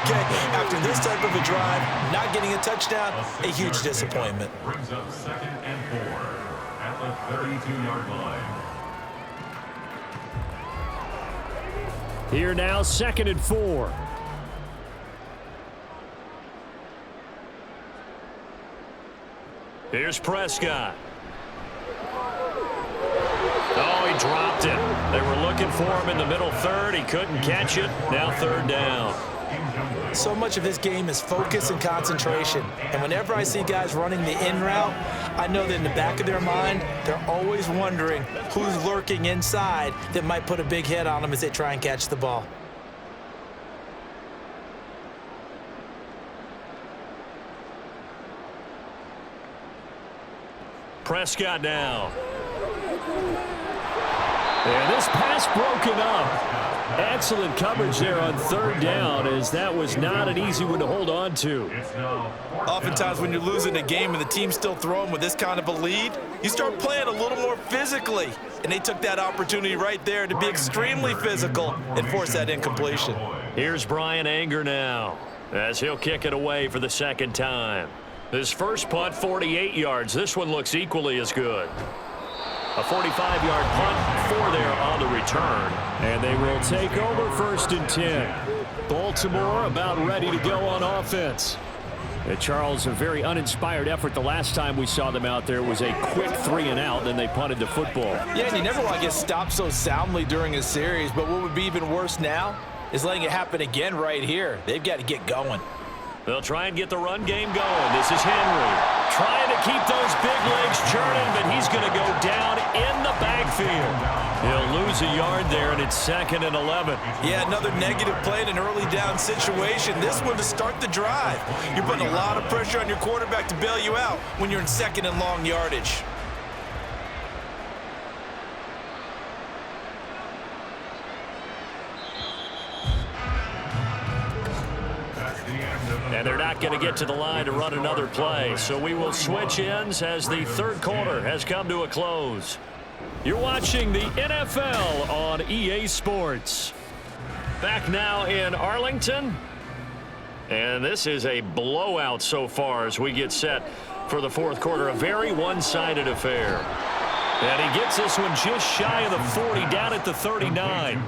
Okay, after this type of a drive, not getting a touchdown, a huge disappointment. Brings up 2nd and 4 at the 32-yard line. Here now, 2nd and 4. Here's Prescott. Oh, he dropped it. They were looking for him in the middle 3rd. He couldn't catch it. Now 3rd down. So much of this game is focus and concentration. And whenever I see guys running the in route, I know that in the back of their mind, they're always wondering who's lurking inside that might put a big hit on them as they try and catch the ball. Prescott now. And this pass broken up. Excellent coverage there on 3rd down, as that was not an easy one to hold on to. Oftentimes when you're losing a game and the team's still throwing with this kind of a lead, you start playing a little more physically. And they took that opportunity right there to be extremely physical and force that incompletion. Here's Brian Anger now, as he'll kick it away for the 2nd time. His first punt, 48 yards. This one looks equally as good. A 45-yard punt, 4 there on the return. And they will take over 1st and 10. Baltimore about ready to go on offense. And Charles, a very uninspired effort. The last time we saw them out there was a quick 3-and-out, then they punted the football. Yeah, and you never want to get stopped so soundly during a series, but what would be even worse now is letting it happen again right here. They've got to get going. They'll try and get the run game going. This is Henry trying to keep those big legs churning, but he's going to go down in the backfield. He'll lose a yard there, and it's 2nd and 11. Yeah, another negative play in an early down situation. This one to start the drive. You're putting a lot of pressure on your quarterback to bail you out when you're in 2nd and long yardage. And they're not going to get to the line to run another play. So we will switch ends as the third quarter has come to a close. You're watching the NFL on EA Sports. Back now in Arlington. And this is a blowout so far as we get set for the fourth quarter. A very one-sided affair. And he gets this one just shy of the 40, down at the 39.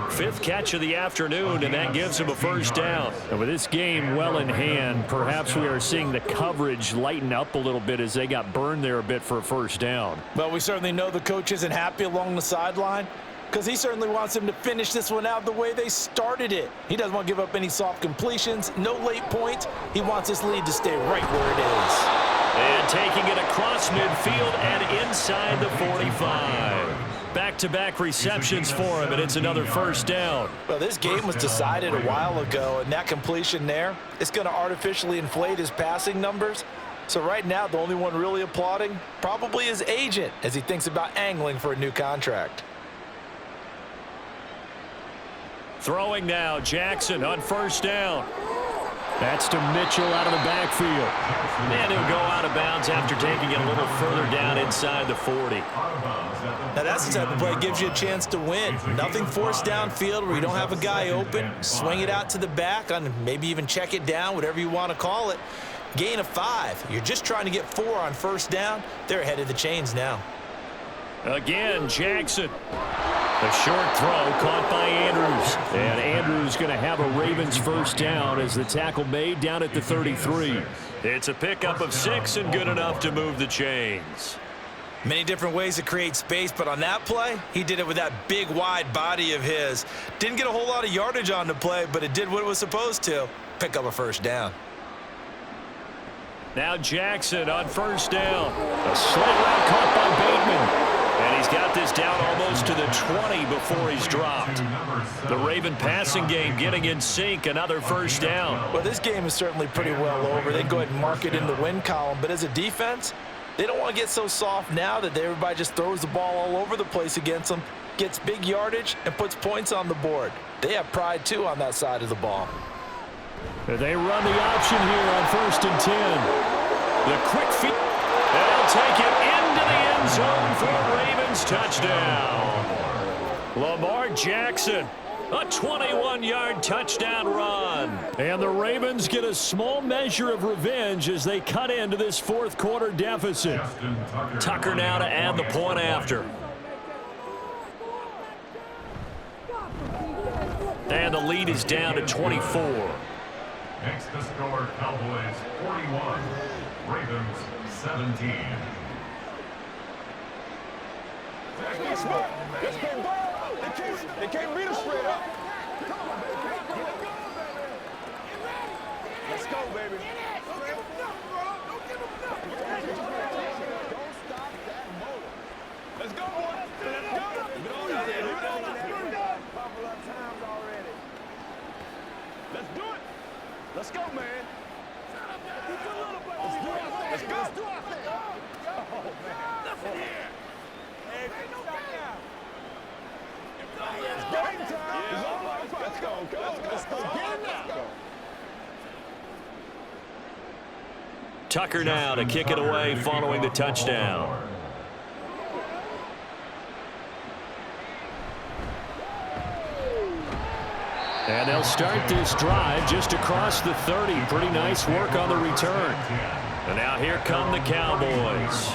5th catch of the afternoon, and that gives him a first down. And with this game well in hand, perhaps we are seeing the coverage lighten up a little bit as they got burned there a bit for a first down. Well, we certainly know the coach isn't happy along the sideline because he certainly wants them to finish this one out the way they started it. He doesn't want to give up any soft completions, no late points. He wants this lead to stay right where it is. And taking it across midfield and inside the 45. Back-to-back receptions for him, and it's another first down. Well, this game was decided a while ago, and that completion there, it's going to artificially inflate his passing numbers. So right now, the only one really applauding probably his agent as he thinks about angling for a new contract. Throwing now, Jackson on first down. That's to Mitchell out of the backfield. And he'll go out of bounds after taking it a little further down inside the 40. Now that's the type of play that gives you a chance to win. Nothing forced downfield where you don't have a guy open. Swing it out to the back, on maybe even check it down, whatever you want to call it. Gain of 5. You're just trying to get 4 on first down. They're ahead of the chains now. Again, Jackson. A short throw caught by Andrews. And Andrews going to have a Ravens first down as the tackle made down at the 33. It's a pickup of 6 and good enough to move the chains. Many different ways to create space, but on that play, he did it with that big, wide body of his. Didn't get a whole lot of yardage on the play, but it did what it was supposed to. Pick up a first down. Now Jackson on first down. A slant route caught by Bateman. And he's got this down almost to the 20 before he's dropped. The Raven passing game getting in sync, another first down. Well, this game is certainly pretty well over. They can go ahead and mark it in the win column. But as a defense, they don't want to get so soft now that everybody just throws the ball all over the place against them, gets big yardage, and puts points on the board. They have pride, too, on that side of the ball. They run the option here on 1st and 10. The quick feet. And he'll take it into the end zone for a Ravens touchdown. Lamar Jackson, a 21-yard touchdown run. And the Ravens get a small measure of revenge as they cut into this fourth quarter deficit. Tucker now to add the point after. And the lead is down to 24. Makes the score Cowboys 41, Ravens 17. They can't beat us straight up. Let's go, baby. Don't give them nothing, bro. Don't give them nothing. Don't stop that motor. Let's go, boy. Let's go. A couple of times already. Let's do it. Let's go, man. Let's do it. Let's go. Let's do it. Oh, man. Listen here. Hey, stop now. It's game time. It's all right. Let's go. Let's go. Get it now. Tucker now to kick it away following the touchdown. And they'll start this drive just across the 30. Pretty nice work on the return. And now here come the Cowboys.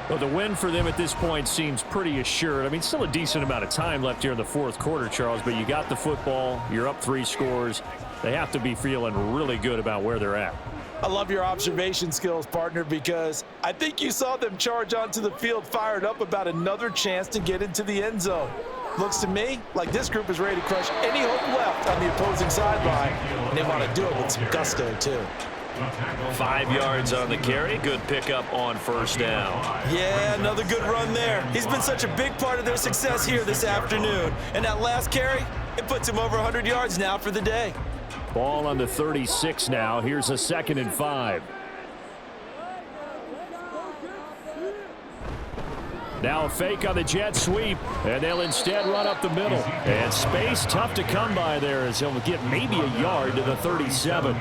Well, the win for them at this point seems pretty assured. I mean, still a decent amount of time left here in the fourth quarter, Charles, but you got the football. You're up 3 scores. They have to be feeling really good about where they're at. I love your observation skills, partner, because I think you saw them charge onto the field fired up about another chance to get into the end zone. Looks to me like this group is ready to crush any hope left on the opposing sideline, and they want to do it with some gusto, too. 5 yards on the carry. Good pickup on first down. Yeah, another good run there. He's been such a big part of their success here this afternoon. And that last carry, it puts him over 100 yards now for the day. Ball on the 36 now. Here's a 2nd and 5. Now a fake on the jet sweep, and they'll instead run up the middle. And space tough to come by there as he'll get maybe a yard to the 37.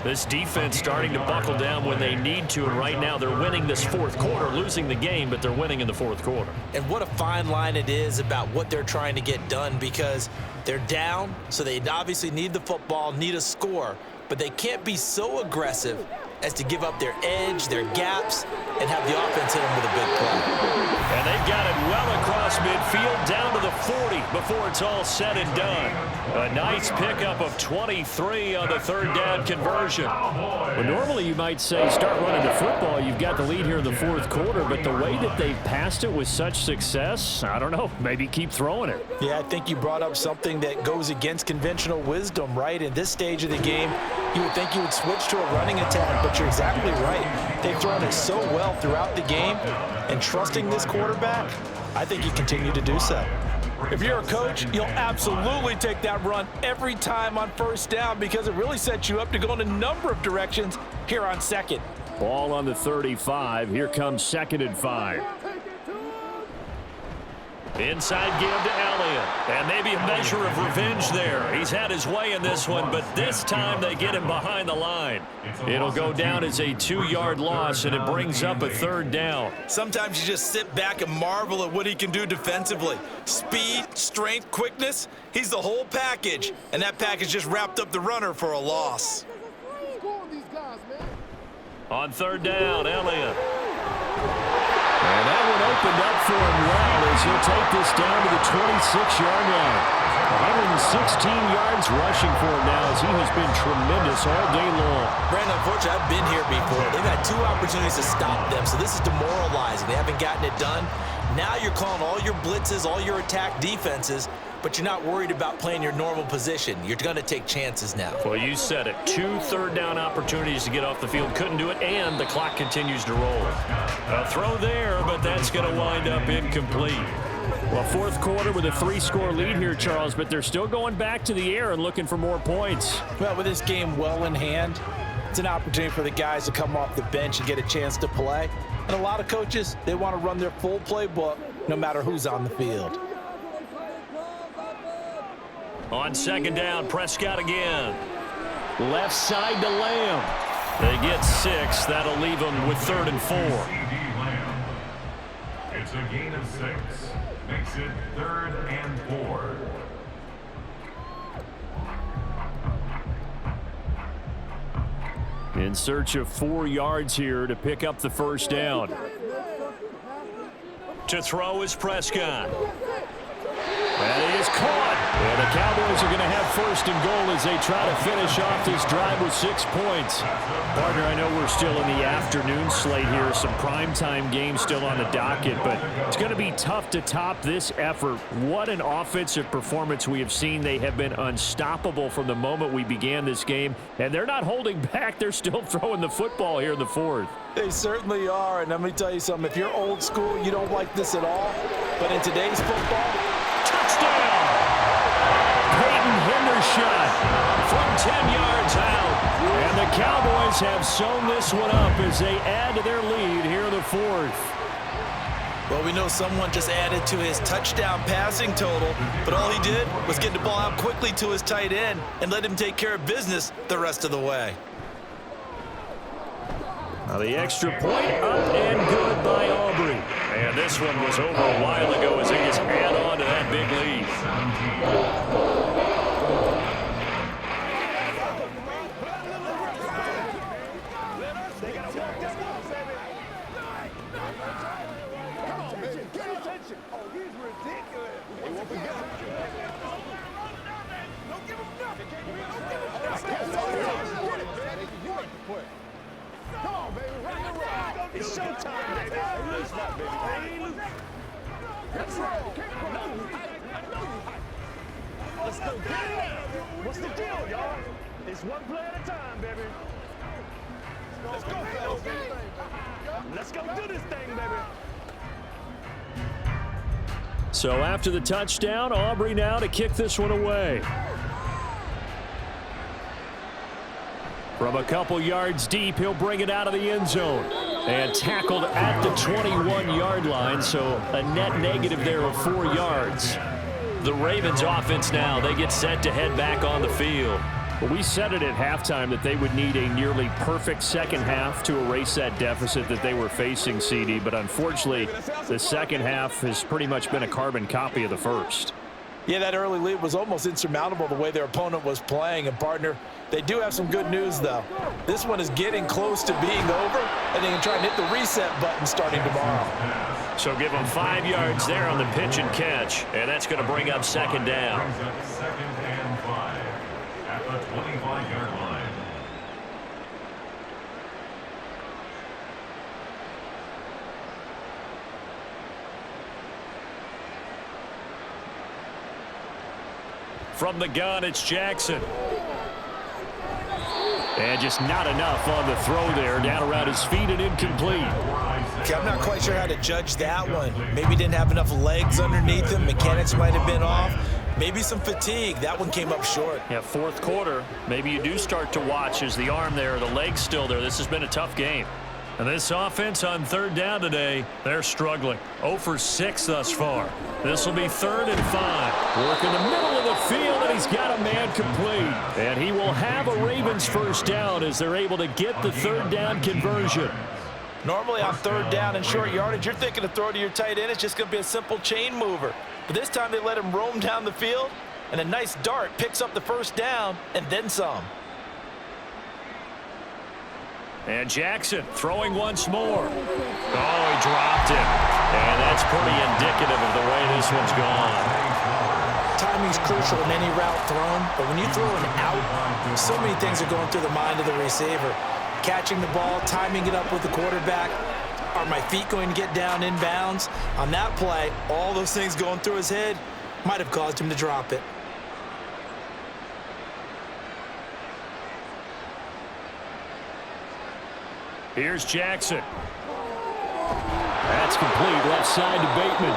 This defense starting to buckle down when they need to, and right now they're winning this fourth quarter, losing the game, but they're winning in the fourth quarter. And what a fine line it is about what they're trying to get done, because they're down, so they obviously need the football, need a score, but they can't be so aggressive as to give up their edge, their gaps, and have the offense hit them with a big play. And they've got it well across midfield down to the 40 before it's all said and done. A nice pickup of 23 on the third down conversion. Well, normally you might say start running the football. You've got the lead here in the fourth quarter, but the way that they've passed it with such success, I don't know, maybe keep throwing it. Yeah, I think you brought up something that goes against conventional wisdom, right? In this stage of the game, you would think you would switch to a running attack, but you're exactly right. They've thrown it so well throughout the game, and trusting this quarterback, I think you continue to do so. If you're a coach, you'll absolutely take that run every time on first down because it really sets you up to go in a number of directions here on second. Ball on the 35. Here comes 2nd and 5. Inside give to Elliott. And maybe a measure of revenge there. He's had his way in this one, but this time they get him behind the line. It'll go down as a 2-yard loss, and it brings up a 3rd down. Sometimes you just sit back and marvel at what he can do defensively. Speed, strength, quickness, he's the whole package. And that package just wrapped up the runner for a loss. On 3rd down, Elliott. And that one opened up for him well as he'll take this down to the 26-yard line. 116 yards rushing for him now as he has been tremendous all day long. Brandon, unfortunately, I've been here before. They've had 2 opportunities to stop them, so this is demoralizing. They haven't gotten it done. Now you're calling all your blitzes, all your attack defenses, but you're not worried about playing your normal position. You're going to take chances now. Well, you said it. 2 third-down opportunities to get off the field. Couldn't do it, and the clock continues to roll. A throw there, but that's going to wind up incomplete. Well, fourth quarter with a 3-score lead here, Charles, but they're still going back to the air and looking for more points. Well, with this game well in hand, it's an opportunity for the guys to come off the bench and get a chance to play. And a lot of coaches, they want to run their full playbook no matter who's on the field. On 2nd down, Prescott again. Left side to Lamb. They get 6. That'll leave them with 3rd and 4. It's a gain of 6. Makes it 3rd and 4. In search of 4 yards here to pick up the first down. To throw is Prescott. And he is caught. And the Cowboys are going to have 1st and goal as they try to finish off this drive with 6 points. Partner, I know we're still in the afternoon slate here. Some primetime games still on the docket, but it's going to be tough to top this effort. What an offensive performance we have seen. They have been unstoppable from the moment we began this game, and they're not holding back. They're still throwing the football here in the 4th. They certainly are, and let me tell you something. If you're old school, you don't like this at all. But in today's football, touchdown! Peyton Hendershot from 10 yards out. And the Cowboys have sewn this one up as they add to their lead here in the 4th. Well, we know someone just added to his touchdown passing total, but all he did was get the ball out quickly to his tight end and let him take care of business the rest of the way. Now the extra point up and good by Aubrey. And this one was over a while ago as they just add on to that big lead. It's showtime, baby. Loose that, baby. Let's roll. What's the deal, y'all? It's one play at a time, baby. Let's go, fellas. Let's go do this thing, baby. So after the touchdown, Aubrey now to kick this one away. From a couple yards deep, he'll bring it out of the end zone. And tackled at the 21-yard line, so a net negative there of 4 yards. The Ravens offense now, they get set to head back on the field. Well, we said it at halftime that they would need a nearly perfect second half to erase that deficit that they were facing, CD. But unfortunately, the second half has pretty much been a carbon copy of the first. Yeah, that early lead was almost insurmountable the way their opponent was playing. And, partner, they do have some good news, though. This one is getting close to being over, and they can try and hit the reset button starting tomorrow. So give them 5 yards there on the pitch and catch, and that's going to bring up second down. Brings up 2nd and 5 at the 25-yard line. From the gun, it's Jackson. And just not enough on the throw there. Down around his feet and incomplete. Okay, I'm not quite sure how to judge that one. Maybe didn't have enough legs underneath him. Mechanics might have been off. Maybe some fatigue. That one came up short. Yeah, fourth quarter. Maybe you do start to watch as the arm there, the leg's still there. This has been a tough game. And this offense on third down today, they're struggling. 0 for 6 thus far. This will be 3rd and 5. Work in the middle of the field, and he's got a man complete. And he will have a Ravens first down as they're able to get the third down conversion. Normally on third down and short yardage, you're thinking to throw to your tight end. It's just going to be a simple chain mover. But this time they let him roam down the field, and a nice dart picks up the first down and then some. And Jackson throwing once more. Oh, he dropped it. And that's pretty indicative of the way this one's gone. Timing's crucial in any route thrown, but when you throw an out, so many things are going through the mind of the receiver. Catching the ball, timing it up with the quarterback. Are my feet going to get down in bounds? On that play, all those things going through his head might have caused him to drop it. Here's Jackson. That's complete, left side to Bateman.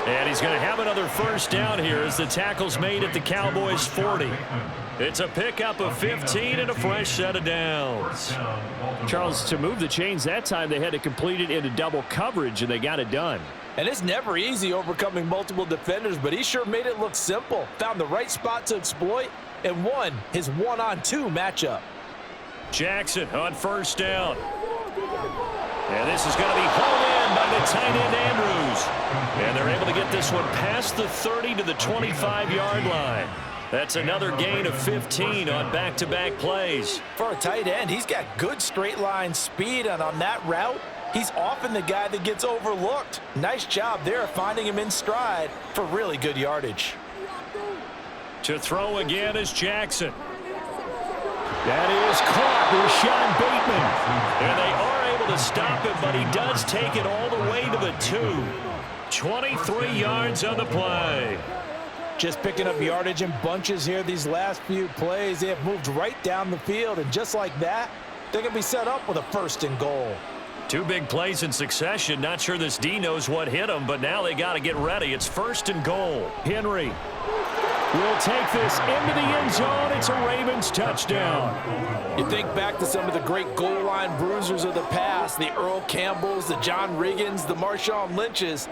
And he's going to have another first down here as the tackle's made at the Cowboys' 40. It's a pickup of 15 and a fresh set of downs. Charles, to move the chains that time, they had to complete it into double coverage, and they got it done. And it's never easy overcoming multiple defenders, but he sure made it look simple. Found the right spot to exploit and won his 1-on-2 matchup. Jackson on first down. And this is going to be hauled in by the tight end Andrews. And they're able to get this one past the 30 to the 25-yard line. That's another gain of 15 on back-to-back plays. For a tight end, he's got good straight line speed, and on that route, he's often the guy that gets overlooked. Nice job there finding him in stride for really good yardage. To throw again is Jackson. That is caught. Rashawn Bateman. And they are able to stop him, but he does take it all the way to the 2. 23 yards on the play. Just picking up yardage in bunches here these last few plays. They have moved right down the field, and just like that, they're going to be set up with a 1st and goal. 2 big plays in succession. Not sure this D knows what hit him, but now they got to get ready. It's 1st and goal. Henry will take this into the end zone. It's a Ravens touchdown. You think back to some of the great goal line bruisers of the past, the Earl Campbells, the John Riggins, the Marshawn Lynches.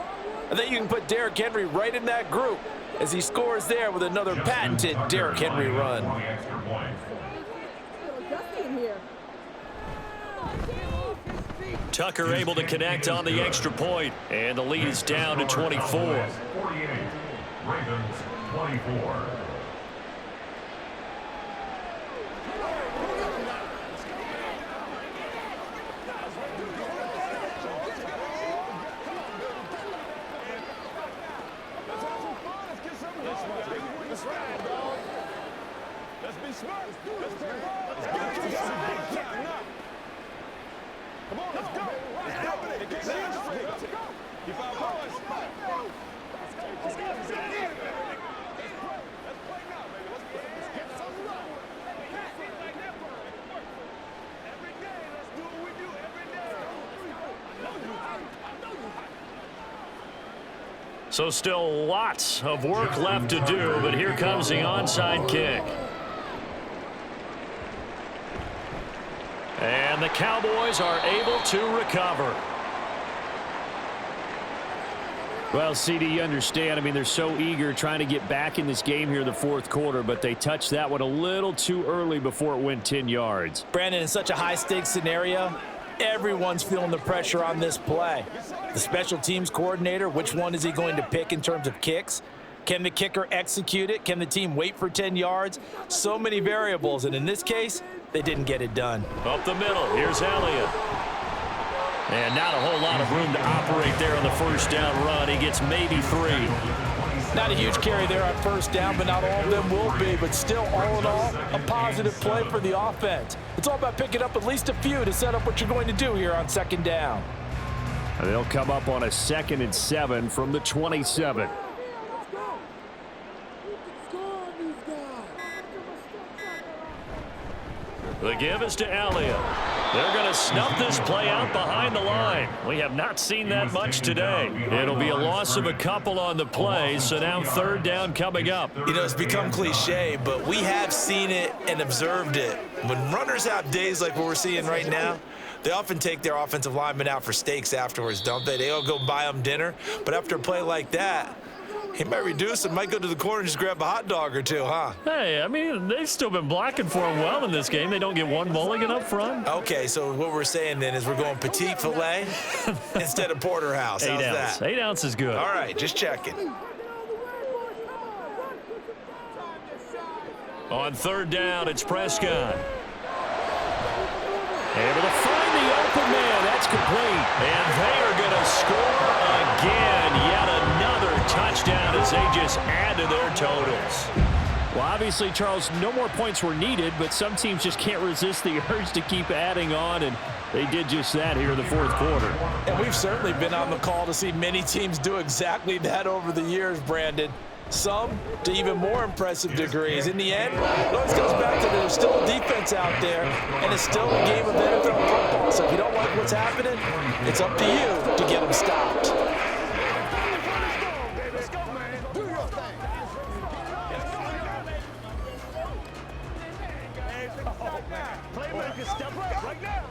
I think you can put Derrick Henry right in that group as he scores there with another patented Derrick Henry run. Tucker able to connect on the extra point, and the lead is down to 24. 48, Ravens 24. Let's be smart. Let's play ball. Let's get you some now. Come on, let's go. Let's go. They can't see us. Let's go. Keep our boys. Let's play now, baby. So still lots of work left to do, but here comes the onside kick. And the Cowboys are able to recover. Well, CD, you understand. I mean, they're so eager trying to get back in this game here in the fourth quarter, but they touched that one a little too early before it went 10 yards. Brandon, in such a high-stakes scenario, everyone's feeling the pressure on this play. The special teams coordinator, which one is he going to pick in terms of kicks? Can the kicker execute it? Can the team wait for 10 yards? So many variables, and in this case, they didn't get it done. Up the middle, here's Elliott. And not a whole lot of room to operate there on the first down run. He gets maybe 3. Not a huge carry there on first down, but not all of them will be. But still, all in all, a positive play for the offense. It's all about picking up at least a few to set up what you're going to do here on second down. And they'll come up on a 2nd and 7 from the 27. The give is to Elliott. They're going to snuff this play out behind the line. We have not seen that much today. It'll be a loss of a couple on the play, so now third down coming up. You know, it's become cliche, but we have seen it and observed it. When runners have days like what we're seeing right now, they often take their offensive linemen out for steaks afterwards, don't they? They all go buy them dinner. But after a play like that, he might reduce and might go to the corner and just grab a hot dog or two, huh? Hey, I mean, they've still been blocking for him well in this game. They don't get one mulligan up front. Okay, so what we're saying then is we're going petite filet instead of porterhouse. How's 8 ounce. that? 8 ounce is good. All right, just checking. On third down, it's Prescott. Able to find the open man. That's complete. And they are going to score again. Yet another touchdown as they just add to their totals. Well, obviously, Charles, no more points were needed, but some teams just can't resist the urge to keep adding on, and they did just that here in the fourth quarter. And we've certainly been on the call to see many teams do exactly that over the years, Brandon. Some to even more impressive degrees. In the end, it always goes back to there's still a defense out there, and it's still a game of NFL football. So if you don't like what's happening, it's up to you to get them stopped. Let's go, man. Do your thing. Playmaker, step up right now.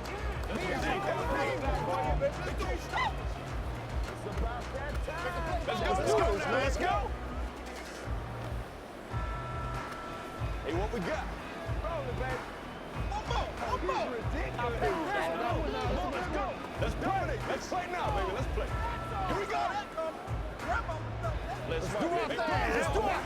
Let's go, man. Let's go. Hey, what we got? One more. Let's go. Let's play. Let's play now, baby. Let's play. Here we go. Let's do our thing. Let's do our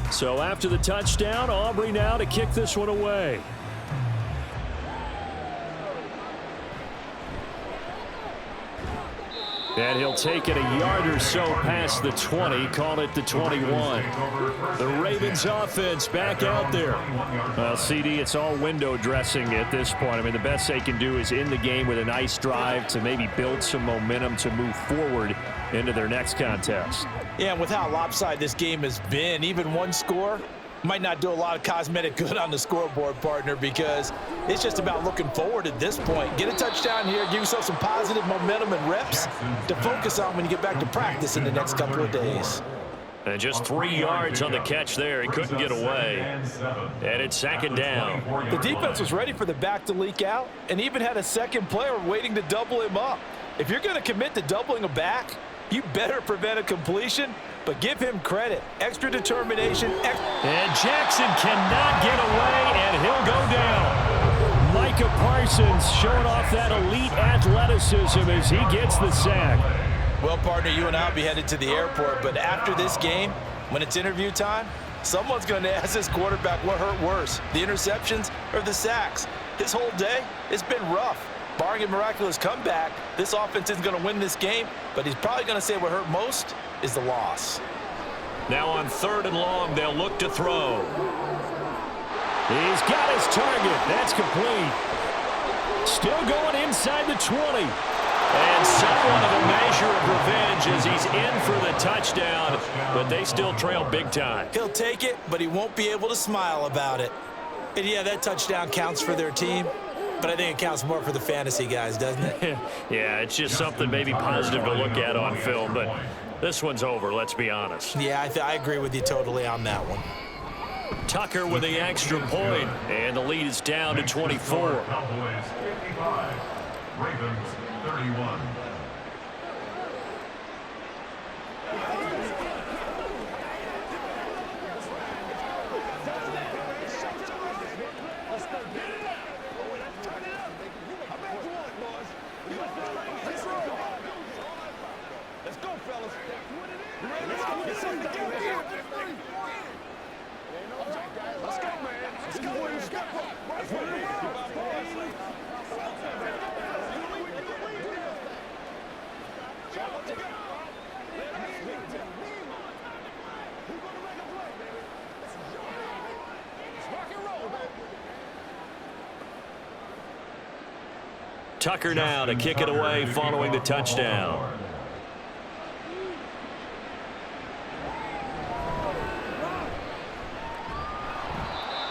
thing. So after the touchdown, Aubrey now to kick this one away. And he'll take it a yard or so past the 20, call it the 21. The Ravens offense back out there. Well, CD, it's all window dressing at this point. I mean, the best they can do is end the game with a nice drive to maybe build some momentum to move forward into their next contest. Yeah, and with how lopsided this game has been, even one score might not do a lot of cosmetic good on the scoreboard, partner, because it's just about looking forward at this point. Get a touchdown here, give yourself some positive momentum and reps to focus on when you get back to practice in the next couple of days. And just 3 yards on the catch there. He couldn't get away. And it's second down. The defense was ready for the back to leak out and even had a second player waiting to double him up. If you're going to commit to doubling a back, you better prevent a completion, but give him credit. Extra determination. And Jackson cannot get away, and he'll go down. Micah Parsons showing off that elite athleticism as he gets the sack. Well, partner, you and I will be headed to the airport, but after this game, when it's interview time, someone's going to ask this quarterback what hurt worse, the interceptions or the sacks. His whole day, it's been rough. Barring a miraculous comeback, this offense isn't going to win this game, but he's probably going to say what hurt most is the loss. Now on third and long, they'll look to throw. He's got his target. That's complete. Still going inside the 20. And somewhat of a measure of revenge as he's in for the touchdown, but they still trail big time. He'll take it, but he won't be able to smile about it. And yeah, that touchdown counts for their team, But I think it counts more for the fantasy guys, doesn't it? Yeah, it's just something maybe positive to look at on film, but this one's over, let's be honest. Yeah, I agree with you totally on that one. Tucker with the extra point, and the lead is down to 24. Cowboys 55, Ravens 31. Let's go, fellas. Let's go get something together. Let's go, man. Let's go. Let's go. That's what it is. Tucker now to kick it away following the touchdown.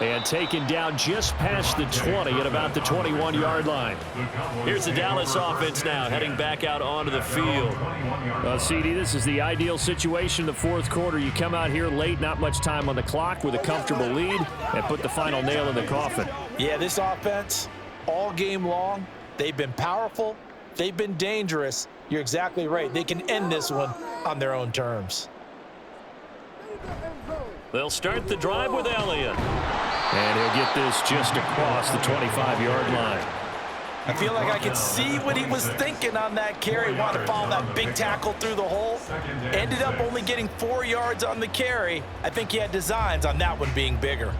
And taken down just past the 20 at about the 21-yard line. Here's the Dallas offense now heading back out onto the field. CD, this is the ideal situation in the fourth quarter. You come out here late, not much time on the clock with a comfortable lead, and put the final nail in the coffin. Yeah, this offense, all game long, they've been powerful, they've been dangerous. You're exactly right. They can end this one on their own terms. They'll start the drive with Elliott. And he'll get this just across the 25-yard line. I feel like I could see what he was thinking on that carry. Wanted to follow that big tackle through the hole. Ended up only getting 4 yards on the carry. I think he had designs on that one being bigger.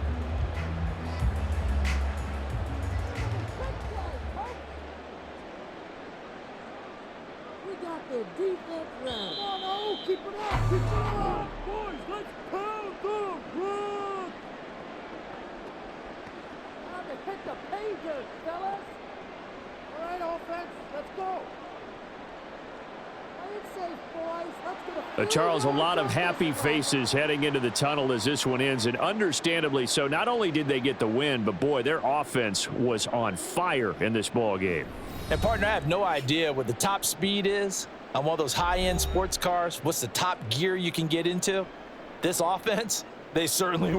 We got the defense round. Oh, no, keep it up, keep it up. Boys, let's pound the rock. Time to hit the pages, fellas. All right, offense, let's go. Play it safe, boys. Let's get a Charles, a lot of happy faces heading into the tunnel as this one ends, and understandably so. Not only did they get the win, but, boy, their offense was on fire in this ball game. And, partner, I have no idea what the top speed is on one of those high-end sports cars. What's the top gear you can get into? This offense, they certainly were.